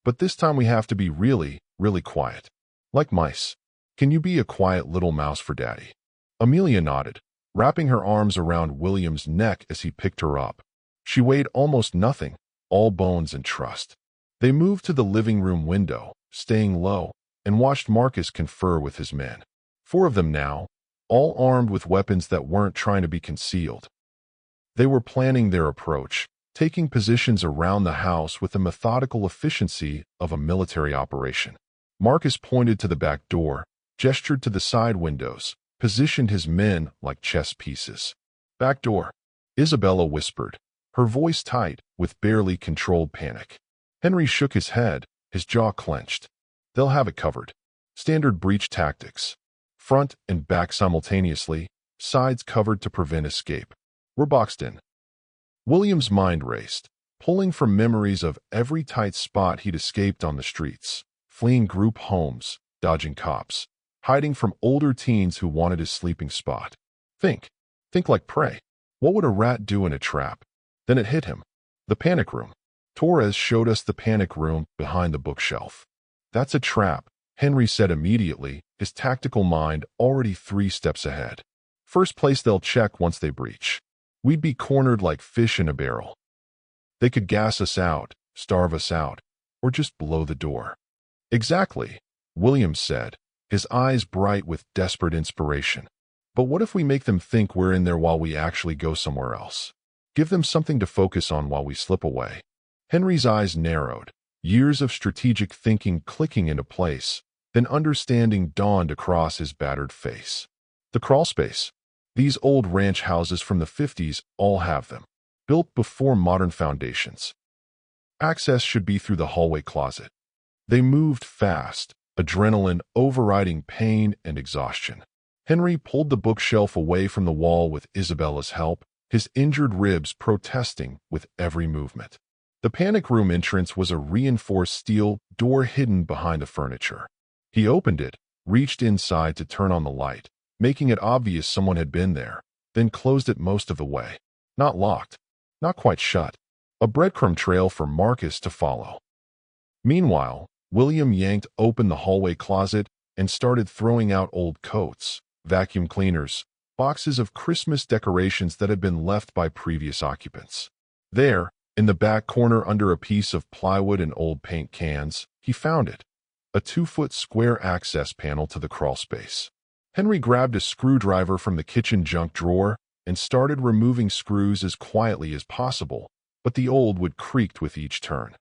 [SPEAKER 1] "But this time we have to be really, really quiet. Like mice. Can you be a quiet little mouse for Daddy?" Amelia nodded, wrapping her arms around William's neck as he picked her up. She weighed almost nothing, all bones and trust. They moved to the living room window, staying low, and watched Marcus confer with his men. 4 of them now, all armed with weapons that weren't trying to be concealed. They were planning their approach, taking positions around the house with the methodical efficiency of a military operation. Marcus pointed to the back door, gestured to the side windows, positioned his men like chess pieces. "Back door," Isabella whispered, her voice tight with barely controlled panic. Henry shook his head, his jaw clenched. "They'll have it covered. Standard breach tactics. Front and back simultaneously, sides covered to prevent escape. We're boxed in." William's mind raced, pulling from memories of every tight spot he'd escaped on the streets, fleeing group homes, dodging cops, hiding from older teens who wanted his sleeping spot. Think like prey. What would a rat do in a trap? Then it hit him. The panic room. Torres showed us the panic room behind the bookshelf. "That's a trap," Henry said immediately, his tactical mind already 3 steps ahead. "First place they'll check once they breach. We'd be cornered like fish in a barrel. They could gas us out, starve us out, or just blow the door." "Exactly," Williams said, his eyes bright with desperate inspiration. "But what if we make them think we're in there while we actually go somewhere else? Give them something to focus on while we slip away." Henry's eyes narrowed, years of strategic thinking clicking into place, then understanding dawned across his battered face. The crawlspace. These old ranch houses from the 50s all have them, built before modern foundations. Access should be through the hallway closet. They moved fast, adrenaline overriding pain and exhaustion. Henry pulled the bookshelf away from the wall with Isabella's help, his injured ribs protesting with every movement. The panic room entrance was a reinforced steel door hidden behind the furniture. He opened it, reached inside to turn on the light, making it obvious someone had been there, then closed it most of the way. Not locked, not quite shut. A breadcrumb trail for Marcus to follow. Meanwhile, William yanked open the hallway closet and started throwing out old coats, vacuum cleaners, boxes of Christmas decorations that had been left by previous occupants. There, in the back corner under a piece of plywood and old paint cans, he found it. A 2-foot square access panel to the crawlspace. Henry grabbed a screwdriver from the kitchen junk drawer and started removing screws as quietly as possible, but the old wood creaked with each turn.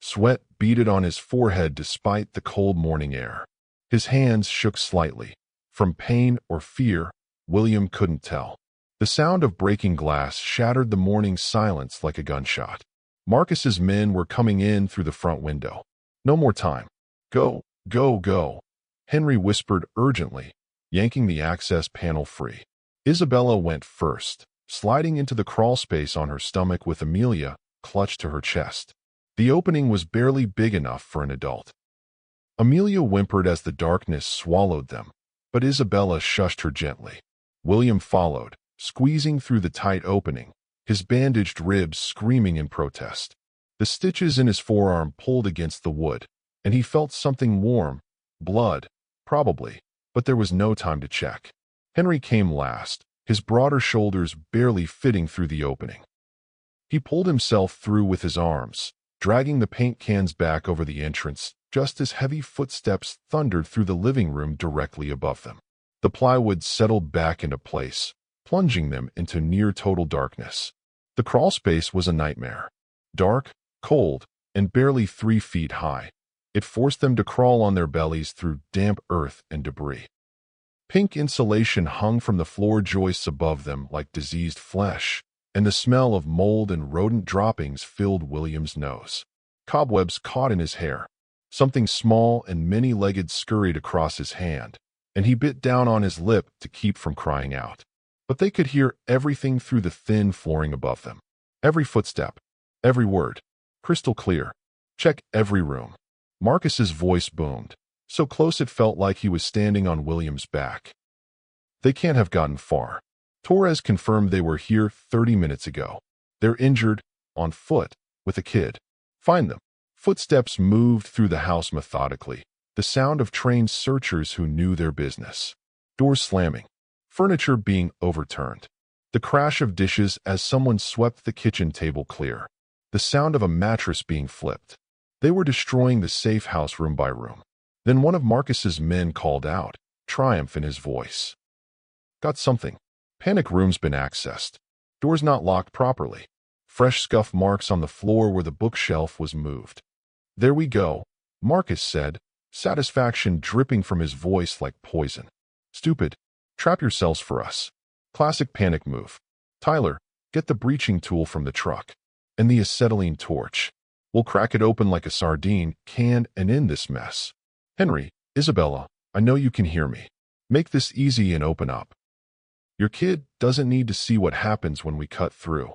[SPEAKER 1] Sweat beaded on his forehead despite the cold morning air. His hands shook slightly. From pain or fear, William couldn't tell. The sound of breaking glass shattered the morning silence like a gunshot. Marcus's men were coming in through the front window. "No more time. Go, go, go," Henry whispered urgently, yanking the access panel free. Isabella went first, sliding into the crawlspace on her stomach with Amelia clutched to her chest. The opening was barely big enough for an adult. Amelia whimpered as the darkness swallowed them, but Isabella shushed her gently. William followed, squeezing through the tight opening, his bandaged ribs screaming in protest. The stitches in his forearm pulled against the wood, and he felt something warm. Blood, probably, but there was no time to check. Henry came last, his broader shoulders barely fitting through the opening. He pulled himself through with his arms, dragging the paint cans back over the entrance just as heavy footsteps thundered through the living room directly above them. The plywood settled back into place, plunging them into near-total darkness. The crawlspace was a nightmare. Dark, cold, and barely 3 feet high. It forced them to crawl on their bellies through damp earth and debris. Pink insulation hung from the floor joists above them like diseased flesh, and the smell of mold and rodent droppings filled William's nose. Cobwebs caught in his hair. Something small and many-legged scurried across his hand, and he bit down on his lip to keep from crying out. But they could hear everything through the thin flooring above them. Every footstep, every word, crystal clear. Check every room. Marcus's voice boomed, so close it felt like he was standing on William's back. They can't have gotten far. Torres confirmed they were here 30 minutes ago. They're injured, on foot, with a kid. Find them. Footsteps moved through the house methodically, the sound of trained searchers who knew their business. Doors slamming. Furniture being overturned. The crash of dishes as someone swept the kitchen table clear. The sound of a mattress being flipped. They were destroying the safe house room by room. Then one of Marcus's men called out, triumph in his voice. Got something. Panic room's been accessed. Doors not locked properly. Fresh scuff marks on the floor where the bookshelf was moved. There we go, Marcus said, satisfaction dripping from his voice like poison. Stupid. Trap yourselves for us. Classic panic move. Tyler, get the breaching tool from the truck. And the acetylene torch. We'll crack it open like a sardine can and end this mess. Henry, Isabella, I know you can hear me. Make this easy and open up. Your kid doesn't need to see what happens when we cut through.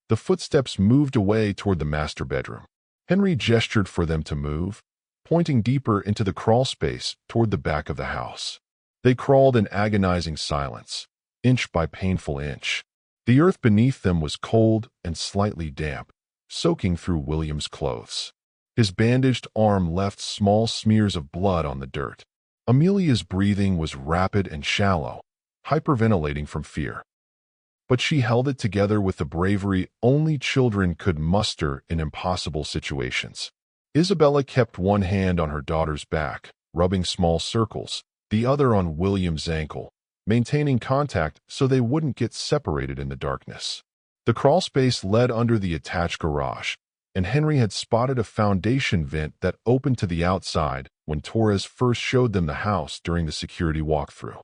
[SPEAKER 1] The footsteps moved away toward the master bedroom. Henry gestured for them to move, pointing deeper into the crawl space toward the back of the house. They crawled in agonizing silence, inch by painful inch. The earth beneath them was cold and slightly damp, soaking through William's clothes. His bandaged arm left small smears of blood on the dirt. Amelia's breathing was rapid and shallow, hyperventilating from fear. But she held it together with the bravery only children could muster in impossible situations. Isabella kept one hand on her daughter's back, rubbing small circles, the other on William's ankle, maintaining contact so they wouldn't get separated in the darkness. The crawlspace led under the attached garage, and Henry had spotted a foundation vent that opened to the outside when Torres first showed them the house during the security walkthrough.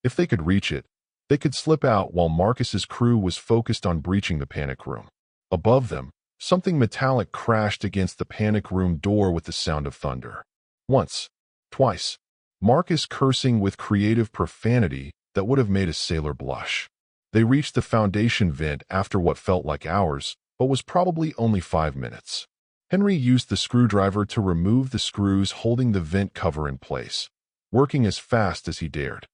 [SPEAKER 1] If they could reach it, they could slip out while Marcus's crew was focused on breaching the panic room. Above them, something metallic crashed against the panic room door with the sound of thunder. Once, twice, Marcus cursing with creative profanity that would have made a sailor blush. They reached the foundation vent after what felt like hours, but was probably only 5 minutes. Henry used the screwdriver to remove the screws holding the vent cover in place, working as fast as he dared.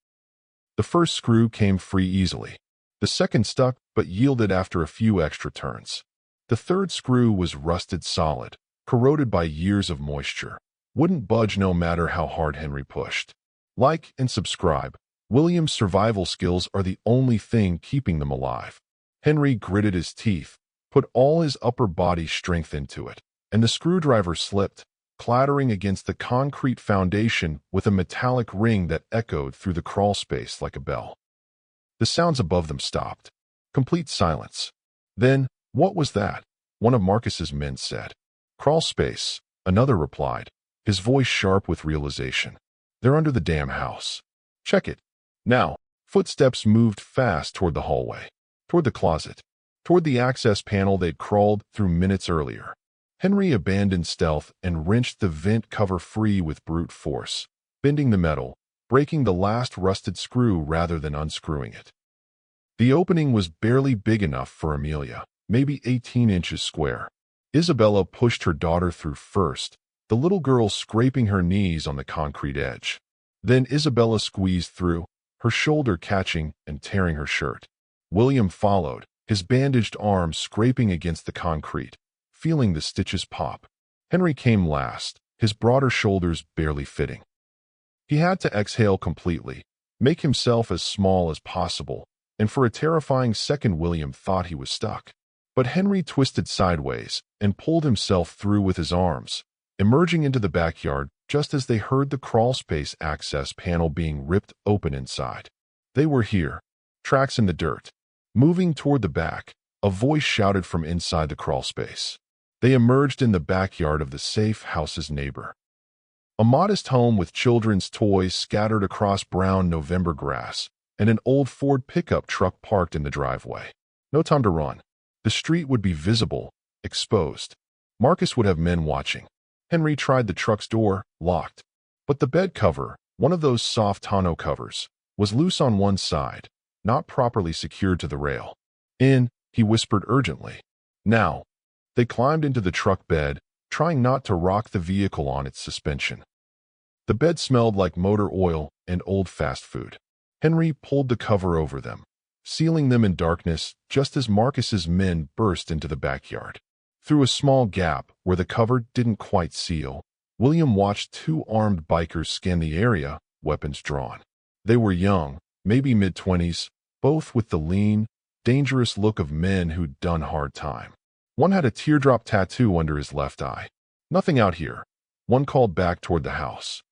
[SPEAKER 1] The first screw came free easily. The second stuck but yielded after a few extra turns. The third screw was rusted solid, corroded by years of moisture. Wouldn't budge no matter how hard Henry pushed. Like and subscribe. William's survival skills are the only thing keeping them alive. Henry gritted his teeth, put all his upper body strength into it, and the screwdriver slipped, clattering against the concrete foundation with a metallic ring that echoed through the crawlspace like a bell. The sounds above them stopped. Complete silence. Then, what was that? One of Marcus's men said. Crawlspace, another replied, his voice sharp with realization. They're under the damn house. Check it. Now, footsteps moved fast toward the hallway, toward the closet, toward the access panel they'd crawled through minutes earlier. Henry abandoned stealth and wrenched the vent cover free with brute force, bending the metal, breaking the last rusted screw rather than unscrewing it. The opening was barely big enough for Amelia, maybe 18 inches square. Isabella pushed her daughter through first, the little girl scraping her knees on the concrete edge. Then Isabella squeezed through, her shoulder catching and tearing her shirt. William followed, his bandaged arm scraping against the concrete, feeling the stitches pop. Henry came last, his broader shoulders barely fitting. He had to exhale completely, make himself as small as possible, and for a terrifying second William thought he was stuck. But Henry twisted sideways and pulled himself through with his arms, emerging into the backyard just as they heard the crawlspace access panel being ripped open inside. They were here, tracks in the dirt. Moving toward the back, a voice shouted from inside the crawlspace. They emerged in the backyard of the safe house's neighbor. A modest home with children's toys scattered across brown November grass, and an old Ford pickup truck parked in the driveway. No time to run. The street would be visible, exposed. Marcus would have men watching. Henry tried the truck's door, locked. But the bed cover, one of those soft tonneau covers, was loose on one side, not properly secured to the rail. In, he whispered urgently. Now. They climbed into the truck bed, trying not to rock the vehicle on its suspension. The bed smelled like motor oil and old fast food. Henry pulled the cover over them, sealing them in darkness just as Marcus's men burst into the backyard. Through a small gap where the cover didn't quite seal, William watched 2 armed bikers scan the area, weapons drawn. They were young, maybe mid-20s, both with the lean, dangerous look of men who'd done hard time. One had a teardrop tattoo under his left eye. Nothing out here. One called back toward the house.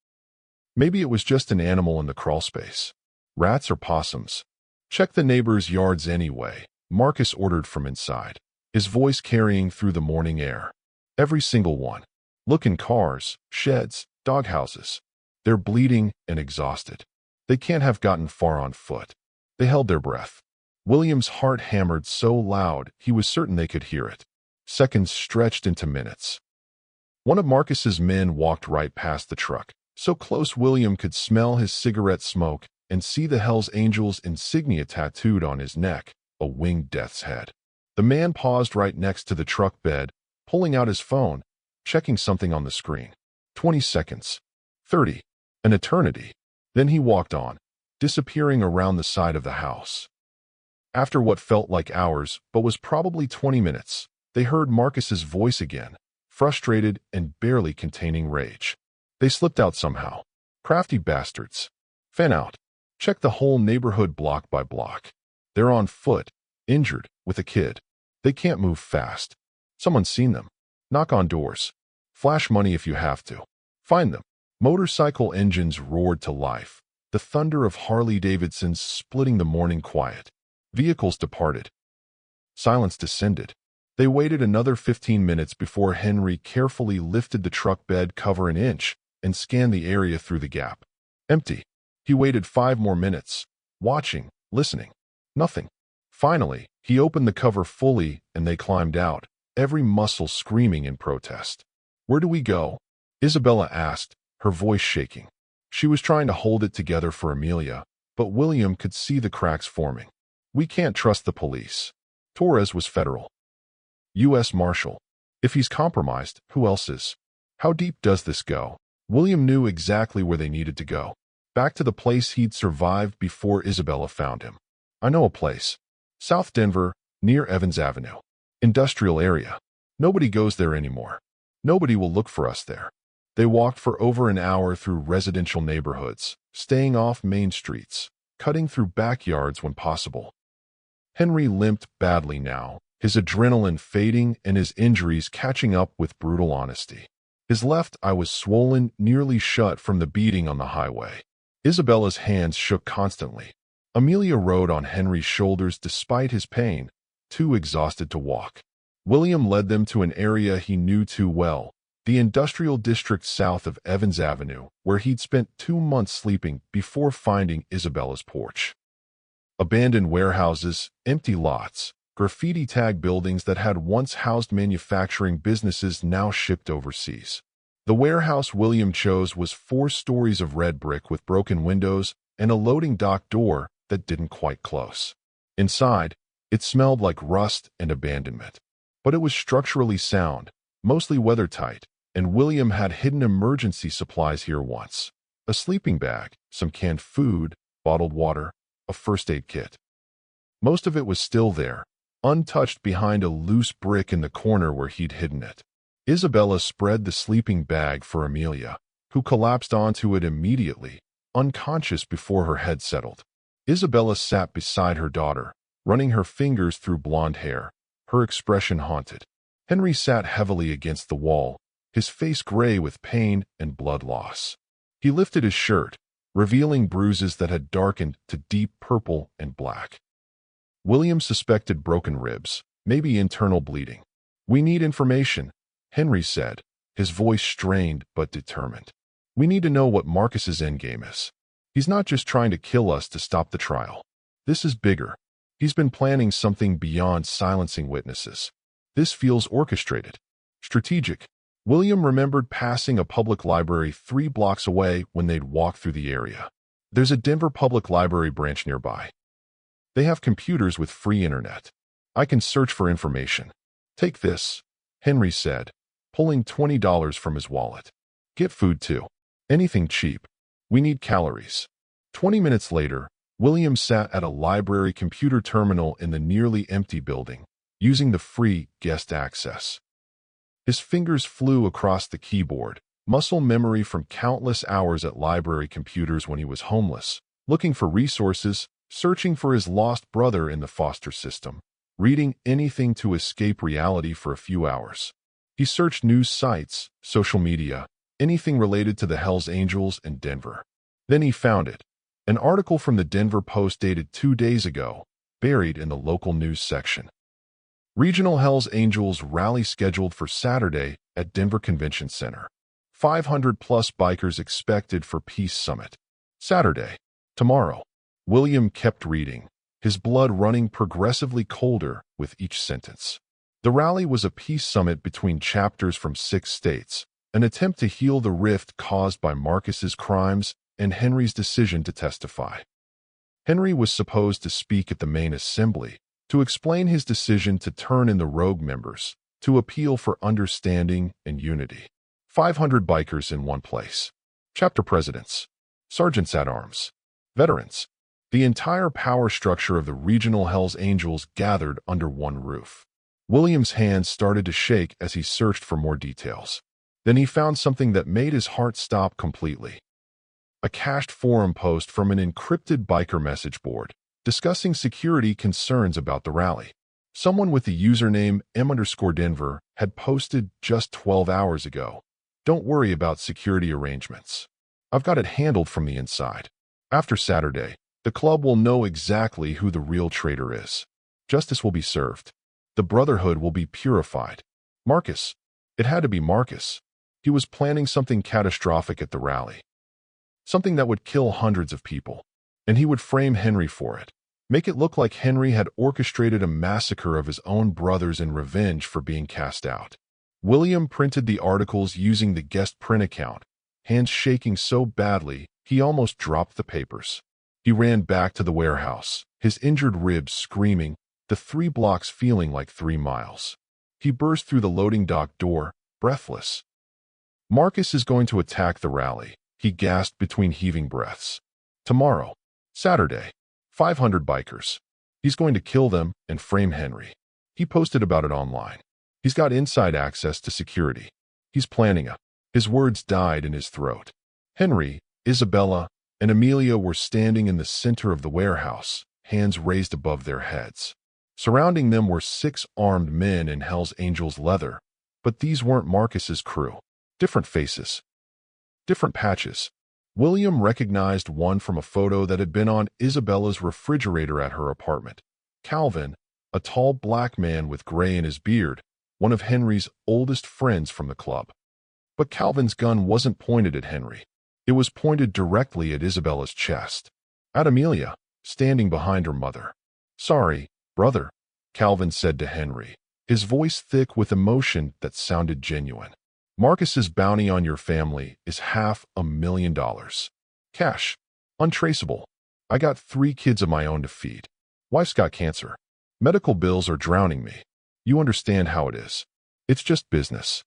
[SPEAKER 1] Maybe it was just an animal in the crawlspace. Rats or possums. Check the neighbors' yards anyway, Marcus ordered from inside, his voice carrying through the morning air. Every single one. Look in cars, sheds, doghouses. They're bleeding and exhausted. They can't have gotten far on foot. They held their breath. William's heart hammered so loud he was certain they could hear it. Seconds stretched into minutes. One of Marcus's men walked right past the truck, so close William could smell his cigarette smoke and see the Hells Angels insignia tattooed on his neck, a winged death's head. The man paused right next to the truck bed, pulling out his phone, checking something on the screen. 20 seconds. 30. An eternity. Then he walked on, disappearing around the side of the house. After what felt like hours, but was probably 20 minutes, they heard Marcus's voice again, frustrated and barely containing rage. They slipped out somehow. Crafty bastards. Fan out. Check the whole neighborhood block by block. They're on foot, injured, with a kid. They can't move fast. Someone's seen them. Knock on doors. Flash money if you have to. Find them. Motorcycle engines roared to life, the thunder of Harley-Davidsons splitting the morning quiet. Vehicles departed. Silence descended. They waited another 15 minutes before Henry carefully lifted the truck bed cover an inch and scanned the area through the gap. Empty. He waited 5 more minutes, watching, listening. Nothing. Finally, he opened the cover fully and they climbed out, every muscle screaming in protest. Where do we go? Isabella asked, her voice shaking. She was trying to hold it together for Amelia, but William could see the cracks forming. We can't trust the police. Torres was federal. U.S. Marshal. If he's compromised, who else is? How deep does this go? William knew exactly where they needed to go. Back to the place he'd survived before Isabella found him. I know a place. South Denver, near Evans Avenue. Industrial area. Nobody goes there anymore. Nobody will look for us there. They walked for over an hour through residential neighborhoods, staying off main streets, cutting through backyards when possible. Henry limped badly now, his adrenaline fading and his injuries catching up with brutal honesty. His left eye was swollen nearly shut from the beating on the highway. Isabella's hands shook constantly. Amelia rode on Henry's shoulders despite his pain, too exhausted to walk. William led them to an area he knew too well, the industrial district south of Evans Avenue, where he'd spent 2 months sleeping before finding Isabella's porch. Abandoned warehouses, empty lots, graffiti-tagged buildings that had once housed manufacturing businesses now shipped overseas. The warehouse William chose was 4 stories of red brick with broken windows and a loading dock door that didn't quite close. Inside, it smelled like rust and abandonment. But it was structurally sound, mostly weathertight, and William had hidden emergency supplies here once. A sleeping bag, some canned food, bottled water, a first aid kit. Most of it was still there, untouched behind a loose brick in the corner where he'd hidden it. Isabella spread the sleeping bag for Amelia, who collapsed onto it immediately, unconscious before her head settled. Isabella sat beside her daughter, running her fingers through blonde hair, her expression haunted. Henry sat heavily against the wall, his face gray with pain and blood loss. He lifted his shirt, revealing bruises that had darkened to deep purple and black. William suspected broken ribs, maybe internal bleeding. "We need information," Henry said, his voice strained but determined. "We need to know what Marcus's endgame is. He's not just trying to kill us to stop the trial. This is bigger. He's been planning something beyond silencing witnesses. This feels orchestrated, strategic." William remembered passing a public library 3 blocks away when they'd walked through the area. There's a Denver Public Library branch nearby. They have computers with free internet. I can search for information. "Take this," Henry said, pulling $20 from his wallet. "Get food too. Anything cheap. We need calories." 20 minutes later, William sat at a library computer terminal in the nearly empty building, using the free guest access. His fingers flew across the keyboard, muscle memory from countless hours at library computers when he was homeless, looking for resources, searching for his lost brother in the foster system, reading anything to escape reality for a few hours. He searched news sites, social media, anything related to the Hells Angels and Denver. Then he found it. An article from the Denver Post dated 2 days ago, buried in the local news section. Regional Hells Angels rally scheduled for Saturday at Denver Convention Center. 500-plus bikers expected for Peace Summit. Saturday. Tomorrow. William kept reading, his blood running progressively colder with each sentence. The rally was a peace summit between chapters from 6 states, an attempt to heal the rift caused by Marcus's crimes and Henry's decision to testify. Henry was supposed to speak at the main assembly, to explain his decision to turn in the rogue members, to appeal for understanding and unity. 500 bikers in one place. Chapter presidents, sergeants at arms, veterans. The entire power structure of the regional Hells Angels gathered under one roof. William's hands started to shake as he searched for more details. Then he found something that made his heart stop completely. A cached forum post from an encrypted biker message board, discussing security concerns about the rally. Someone with the username M_Denver had posted just 12 hours ago. Don't worry about security arrangements. I've got it handled from the inside. After Saturday, the club will know exactly who the real traitor is. Justice will be served. The Brotherhood will be purified. Marcus. It had to be Marcus. He was planning something catastrophic at the rally. Something that would kill hundreds of people. And he would frame Henry for it. Make it look like Henry had orchestrated a massacre of his own brothers in revenge for being cast out. William printed the articles using the guest print account, hands shaking so badly he almost dropped the papers. He ran back to the warehouse, his injured ribs screaming, the 3 blocks feeling like 3 miles. He burst through the loading dock door, breathless. Marcus is going to attack the rally, he gasped between heaving breaths. Tomorrow. Saturday. 500 bikers. He's going to kill them and frame Henry. He posted about it online. He's got inside access to security. He's planning a. His words died in his throat. Henry, Isabella, and Amelia were standing in the center of the warehouse, hands raised above their heads. Surrounding them were 6 armed men in Hells Angels leather, but these weren't Marcus's crew. Different faces. Different patches. William recognized one from a photo that had been on Isabella's refrigerator at her apartment. Calvin, a tall black man with gray in his beard, one of Henry's oldest friends from the club. But Calvin's gun wasn't pointed at Henry. It was pointed directly at Isabella's chest. At Amelia, standing behind her mother. Sorry, brother, Calvin said to Henry, his voice thick with emotion that sounded genuine. Marcus's bounty on your family is $500,000. Cash. Untraceable. I got 3 kids of my own to feed. Wife's got cancer. Medical bills are drowning me. You understand how it is. It's just business.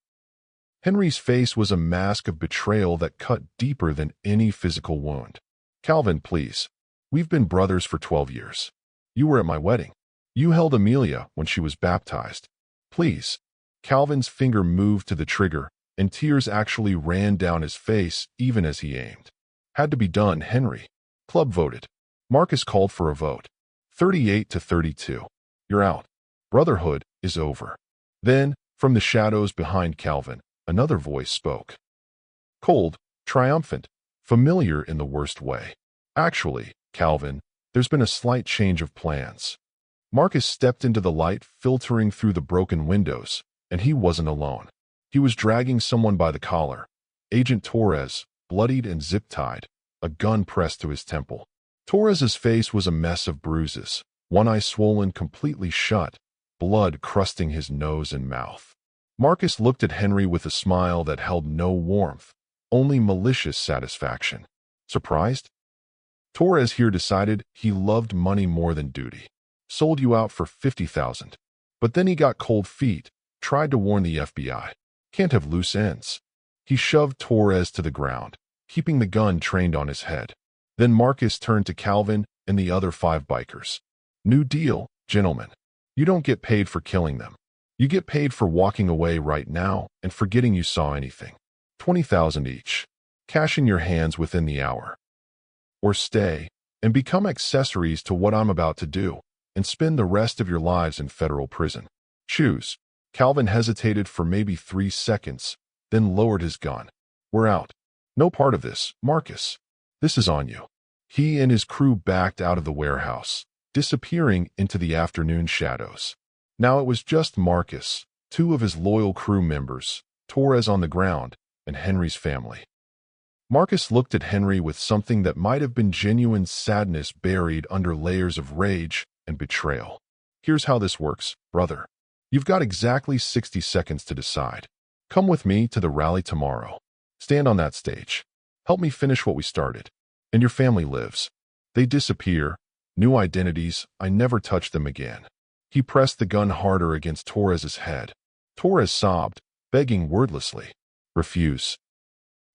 [SPEAKER 1] Henry's face was a mask of betrayal that cut deeper than any physical wound. Calvin, please. We've been brothers for 12 years. You were at my wedding. You held Amelia when she was baptized. Please. Calvin's finger moved to the trigger, and tears actually ran down his face even as he aimed. Had to be done, Henry. Club voted. Marcus called for a vote. 38-32. You're out. Brotherhood is over. Then, from the shadows behind Calvin, another voice spoke. Cold, triumphant, familiar in the worst way. Actually, Calvin, there's been a slight change of plans. Marcus stepped into the light filtering through the broken windows, and he wasn't alone. He was dragging someone by the collar. Agent Torres, bloodied and zip-tied, a gun pressed to his temple. Torres's face was a mess of bruises, one eye swollen completely shut, blood crusting his nose and mouth. Marcus looked at Henry with a smile that held no warmth, only malicious satisfaction. Surprised? Torres here decided he loved money more than duty. Sold you out for $50,000. But then he got cold feet, tried to warn the FBI. Can't have loose ends. He shoved Torres to the ground, keeping the gun trained on his head. Then Marcus turned to Calvin and the other 5 bikers. New deal, gentlemen. You don't get paid for killing them. You get paid for walking away right now and forgetting you saw anything. $20,000 each. Cash in your hands within the hour. Or stay and become accessories to what I'm about to do and spend the rest of your lives in federal prison. Choose. Calvin hesitated for maybe 3 seconds, then lowered his gun. We're out. No part of this, Marcus. This is on you. He and his crew backed out of the warehouse, disappearing into the afternoon shadows. Now it was just Marcus, two of his loyal crew members, Torres on the ground, and Henry's family. Marcus looked at Henry with something that might have been genuine sadness buried under layers of rage and betrayal. Here's how this works, brother. You've got exactly 60 seconds to decide. Come with me to the rally tomorrow. Stand on that stage. Help me finish what we started. And your family lives. They disappear. New identities. I never touch them again. He pressed the gun harder against Torres's head. Torres sobbed, begging wordlessly. Refuse.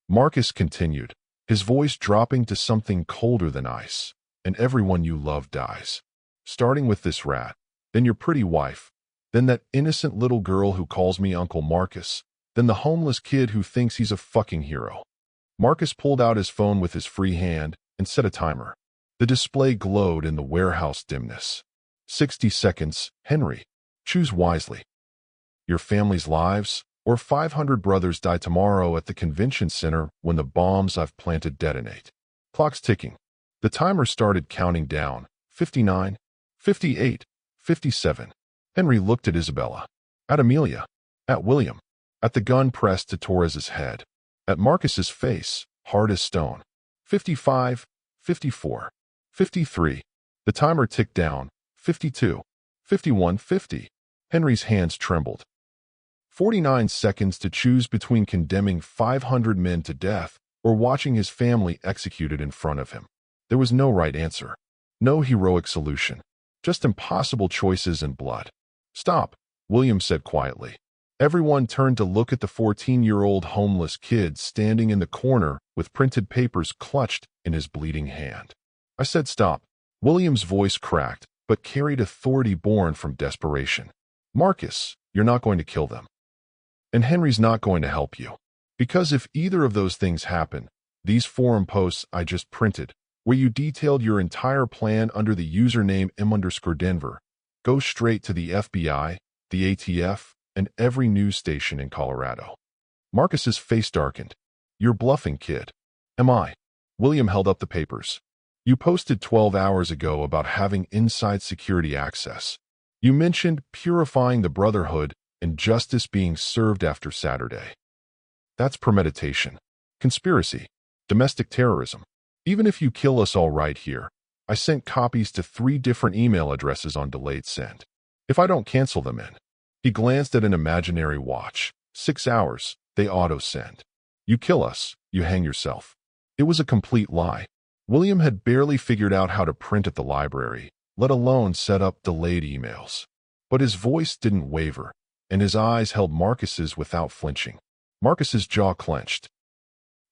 [SPEAKER 1] Marcus continued, his voice dropping to something colder than ice. And everyone you love dies. Starting with this rat, then your pretty wife, then that innocent little girl who calls me Uncle Marcus, then the homeless kid who thinks he's a fucking hero. Marcus pulled out his phone with his free hand and set a timer. The display glowed in the warehouse dimness. 60 seconds, Henry. Choose wisely. Your family's lives, or 500 brothers die tomorrow at the convention center when the bombs I've planted detonate. Clock's ticking. The timer started counting down. 59, 58, 57. Henry looked at Isabella, at Amelia, at William, at the gun pressed to Torres's head, at Marcus's face, hard as stone. 55, 54, 53. The timer ticked down. 52, 51, 50. Henry's hands trembled. 49 seconds to choose between condemning 500 men to death or watching his family executed in front of him. There was no right answer. No heroic solution. Just impossible choices and blood. Stop, William said quietly. Everyone turned to look at the 14-year-old homeless kid standing in the corner with printed papers clutched in his bleeding hand. I said stop. William's voice cracked, but carried authority born from desperation. Marcus, you're not going to kill them. And Henry's not going to help you. Because if either of those things happen, these forum posts I just printed, where you detailed your entire plan under the username M_Denver, go straight to the FBI, the ATF, and every news station in Colorado. Marcus's face darkened. You're bluffing, kid. Am I? William held up the papers. You posted 12 hours ago about having inside security access. You mentioned purifying the Brotherhood and justice being served after Saturday. That's premeditation, conspiracy, domestic terrorism. Even if you kill us all right here, I sent copies to 3 different email addresses on delayed send. If I don't cancel them in. He glanced at an imaginary watch. 6 hours, they auto-send. You kill us, you hang yourself. It was a complete lie. William had barely figured out how to print at the library, let alone set up delayed emails. But his voice didn't waver, and his eyes held Marcus's without flinching. Marcus's jaw clenched.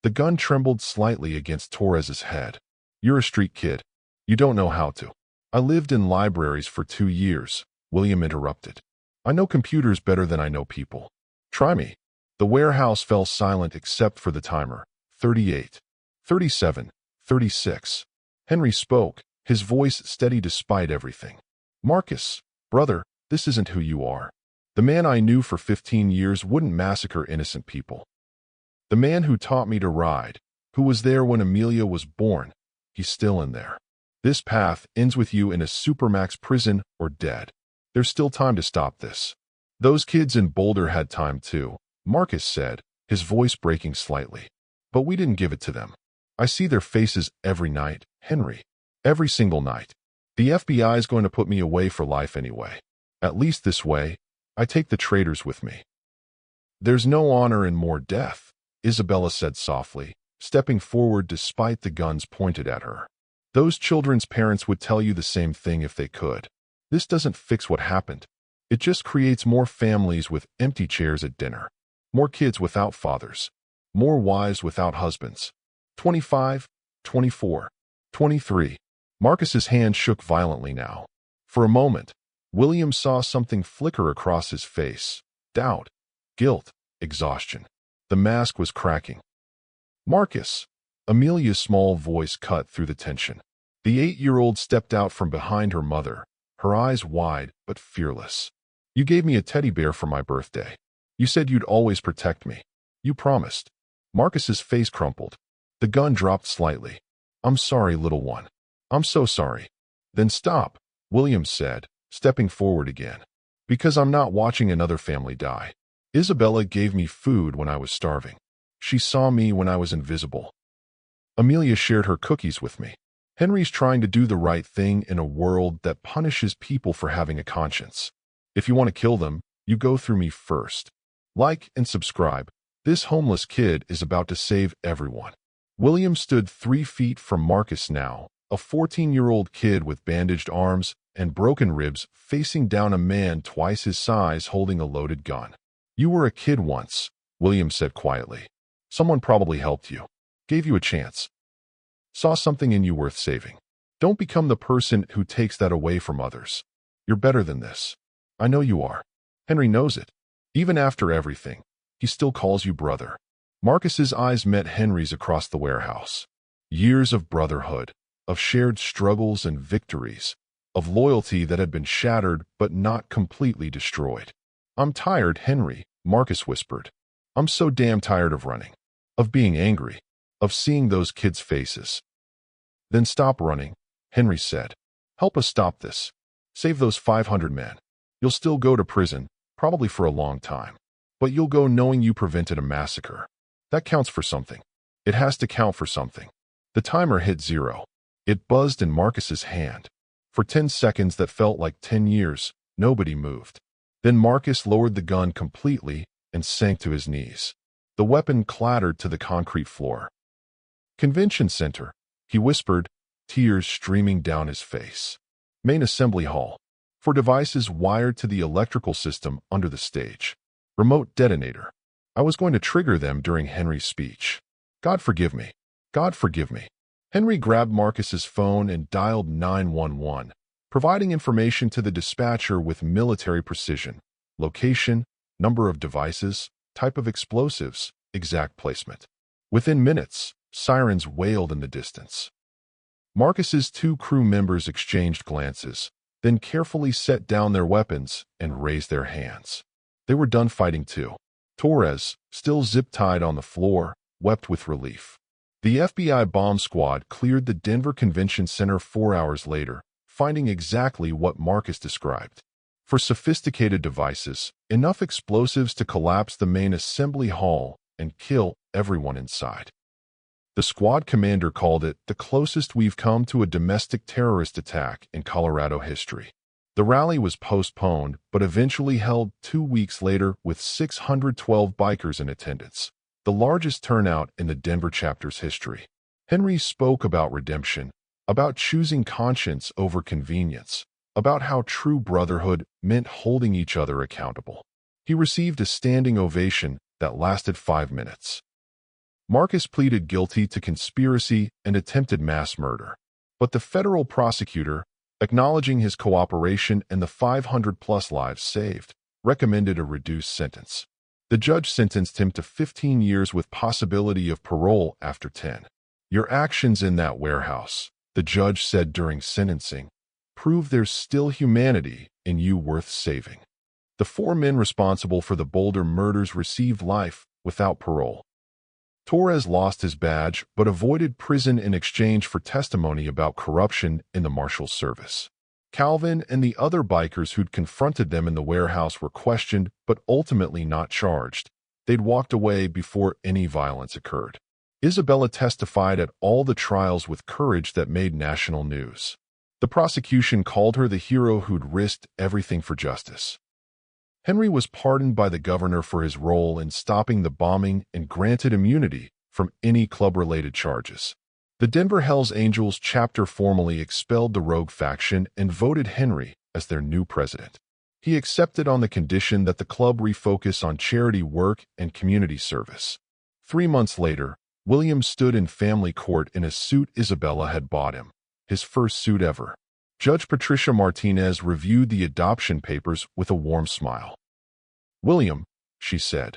[SPEAKER 1] The gun trembled slightly against Torres's head. You're a street kid. You don't know how to. I lived in libraries for 2 years, William interrupted. I know computers better than I know people. Try me. The warehouse fell silent except for the timer. 38, 37, 36. Henry spoke, his voice steady despite everything. Marcus, brother, this isn't who you are. The man I knew for 15 years wouldn't massacre innocent people. The man who taught me to ride, who was there when Amelia was born, he's still in there. This path ends with you in a supermax prison or dead. There's still time to stop this. Those kids in Boulder had time too, Marcus said, his voice breaking slightly. But we didn't give it to them. I see their faces every night, Henry. Every single night. The FBI is going to put me away for life anyway. At least this way, I take the traitors with me. There's no honor in more death, Isabella said softly, stepping forward despite the guns pointed at her. Those children's parents would tell you the same thing if they could. This doesn't fix what happened. It just creates more families with empty chairs at dinner. More kids without fathers. More wives without husbands. 25, 24, 23. Marcus's hand shook violently now. For a moment, William saw something flicker across his face. Doubt, guilt, exhaustion. The mask was cracking. Marcus. Amelia's small voice cut through the tension. The 8-year-old stepped out from behind her mother, her eyes wide but fearless. You gave me a teddy bear for my birthday. You said you'd always protect me. You promised. Marcus's face crumpled. The gun dropped slightly. I'm sorry, little one. I'm so sorry. Then stop. William said, stepping forward again. Because I'm not watching another family die. Isabella gave me food when I was starving. She saw me when I was invisible. Amelia shared her cookies with me. Henry's trying to do the right thing in a world that punishes people for having a conscience. If you want to kill them, you go through me first. Like and subscribe. This homeless kid is about to save everyone. William stood 3 feet from Marcus now, a 14-year-old kid with bandaged arms and broken ribs facing down a man twice his size holding a loaded gun. You were a kid once, William said quietly. Someone probably helped you, gave you a chance, saw something in you worth saving. Don't become the person who takes that away from others. You're better than this. I know you are. Henry knows it. Even after everything, he still calls you brother. Marcus's eyes met Henry's across the warehouse. Years of brotherhood, of shared struggles and victories, of loyalty that had been shattered but not completely destroyed. I'm tired, Henry, Marcus whispered. I'm so damn tired of running, of being angry, of seeing those kids' faces. Then stop running, Henry said. Help us stop this. Save those 500 men. You'll still go to prison, probably for a long time. But you'll go knowing you prevented a massacre. That counts for something. It has to count for something. The timer hit 0. It buzzed in Marcus's hand. For 10 seconds that felt like 10 years, nobody moved. Then Marcus lowered the gun completely and sank to his knees. The weapon clattered to the concrete floor. Convention Center, he whispered, tears streaming down his face. Main Assembly Hall. For devices wired to the electrical system under the stage. Remote detonator. I was going to trigger them during Henry's speech. God forgive me. God forgive me. Henry grabbed Marcus's phone and dialed 911, providing information to the dispatcher with military precision. Location, number of devices, type of explosives, exact placement. Within minutes, sirens wailed in the distance. Marcus's 2 crew members exchanged glances, then carefully set down their weapons and raised their hands. They were done fighting too. Torres, still zip-tied on the floor, wept with relief. The FBI bomb squad cleared the Denver Convention Center 4 hours later, finding exactly what Marcus described. For sophisticated devices, enough explosives to collapse the main assembly hall and kill everyone inside. The squad commander called it the closest we've come to a domestic terrorist attack in Colorado history. The rally was postponed, but eventually held 2 weeks later with 612 bikers in attendance, the largest turnout in the Denver chapter's history. Henry spoke about redemption, about choosing conscience over convenience, about how true brotherhood meant holding each other accountable. He received a standing ovation that lasted 5 minutes. Marcus pleaded guilty to conspiracy and attempted mass murder, but the federal prosecutor, acknowledging his cooperation and the 500-plus lives saved, recommended a reduced sentence. The judge sentenced him to 15 years with possibility of parole after 10. Your actions in that warehouse, the judge said during sentencing, prove there's still humanity in you worth saving. The 4 men responsible for the Boulder murders received life without parole. Torres lost his badge but avoided prison in exchange for testimony about corruption in the Marshals Service. Calvin and the other bikers who'd confronted them in the warehouse were questioned but ultimately not charged. They'd walked away before any violence occurred. Isabella testified at all the trials with courage that made national news. The prosecution called her the hero who'd risked everything for justice. Henry was pardoned by the governor for his role in stopping the bombing and granted immunity from any club-related charges. The Denver Hells Angels chapter formally expelled the rogue faction and voted Henry as their new president. He accepted on the condition that the club refocus on charity work and community service. 3 months later, William stood in family court in a suit Isabella had bought him, his first suit ever. Judge Patricia Martinez reviewed the adoption papers with a warm smile. William, she said,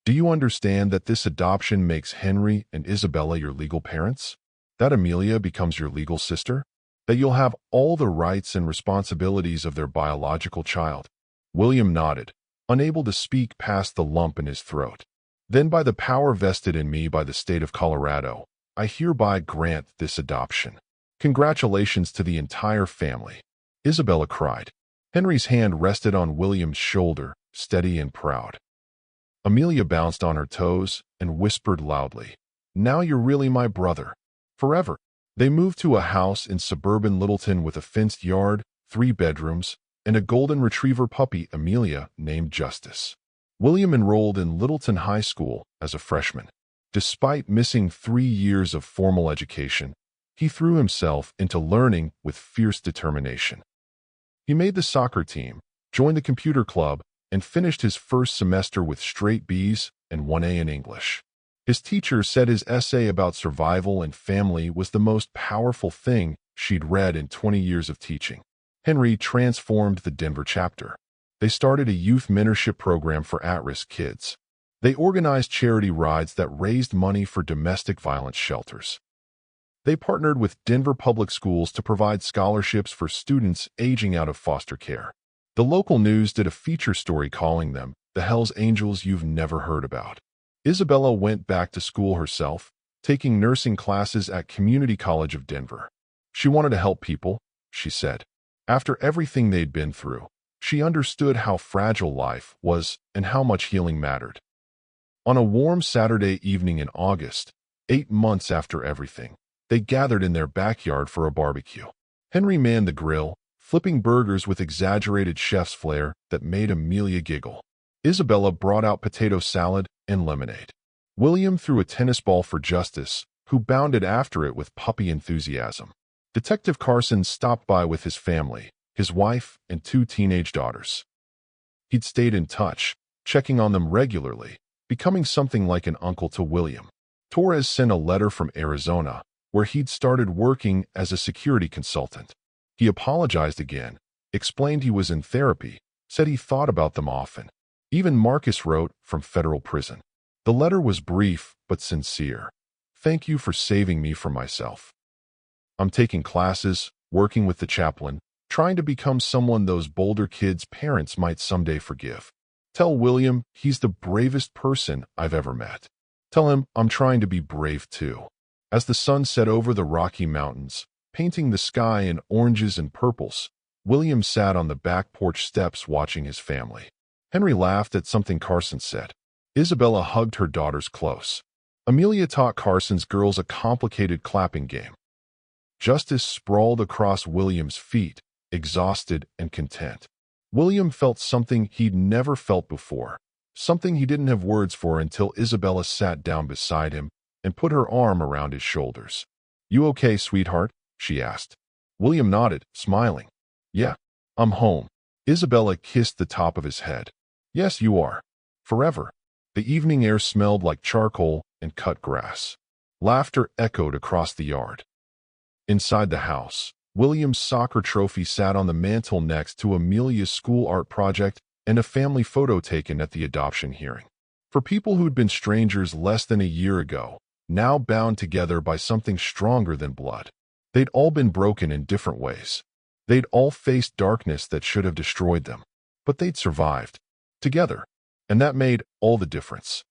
[SPEAKER 1] do you understand that this adoption makes Henry and Isabella your legal parents? That Amelia becomes your legal sister? That you'll have all the rights and responsibilities of their biological child? William nodded, unable to speak past the lump in his throat. Then by the power vested in me by the state of Colorado, I hereby grant this adoption. Congratulations to the entire family. Isabella cried. Henry's hand rested on William's shoulder, steady and proud. Amelia bounced on her toes and whispered loudly, "Now you're really my brother. Forever." They moved to a house in suburban Littleton with a fenced yard, 3 bedrooms, and a golden retriever puppy, Amelia, named Justice. William enrolled in Littleton High School as a freshman. Despite missing 3 years of formal education, he threw himself into learning with fierce determination. He made the soccer team, joined the computer club, and finished his first semester with straight B's and 1A in English. His teacher said his essay about survival and family was the most powerful thing she'd read in 20 years of teaching. Henry transformed the Denver chapter. They started a youth mentorship program for at-risk kids. They organized charity rides that raised money for domestic violence shelters. They partnered with Denver Public Schools to provide scholarships for students aging out of foster care. The local news did a feature story calling them the Hells Angels you've never heard about. Isabella went back to school herself, taking nursing classes at Community College of Denver. She wanted to help people, she said. After everything they'd been through, she understood how fragile life was and how much healing mattered. On a warm Saturday evening in August, 8 months after everything, they gathered in their backyard for a barbecue. Henry manned the grill, flipping burgers with exaggerated chef's flair that made Amelia giggle. Isabella brought out potato salad and lemonade. William threw a tennis ball for Justice, who bounded after it with puppy enthusiasm. Detective Carson stopped by with his family, his wife, and 2 teenage daughters. He'd stayed in touch, checking on them regularly, becoming something like an uncle to William. Torres sent a letter from Arizona, where he'd started working as a security consultant. He apologized again, explained he was in therapy, said he thought about them often. Even Marcus wrote from federal prison. The letter was brief but sincere. "Thank you for saving me from myself. I'm taking classes, working with the chaplain, trying to become someone those Boulder kids' parents might someday forgive. Tell William he's the bravest person I've ever met. Tell him I'm trying to be brave too." As the sun set over the Rocky Mountains, painting the sky in oranges and purples, William sat on the back porch steps watching his family. Henry laughed at something Carson said. Isabella hugged her daughters close. Amelia taught Carson's girls a complicated clapping game. Justice sprawled across William's feet, exhausted and content. William felt something he'd never felt before, something he didn't have words for until Isabella sat down beside him and put her arm around his shoulders. "You okay, sweetheart?" she asked. William nodded, smiling. "Yeah, I'm home." Isabella kissed the top of his head. "Yes, you are. Forever." The evening air smelled like charcoal and cut grass. Laughter echoed across the yard. Inside the house, William's soccer trophy sat on the mantel next to Amelia's school art project and a family photo taken at the adoption hearing. For people who'd been strangers less than a year ago, now bound together by something stronger than blood, they'd all been broken in different ways. They'd all faced darkness that should have destroyed them, but they'd survived. Together. And that made all the difference.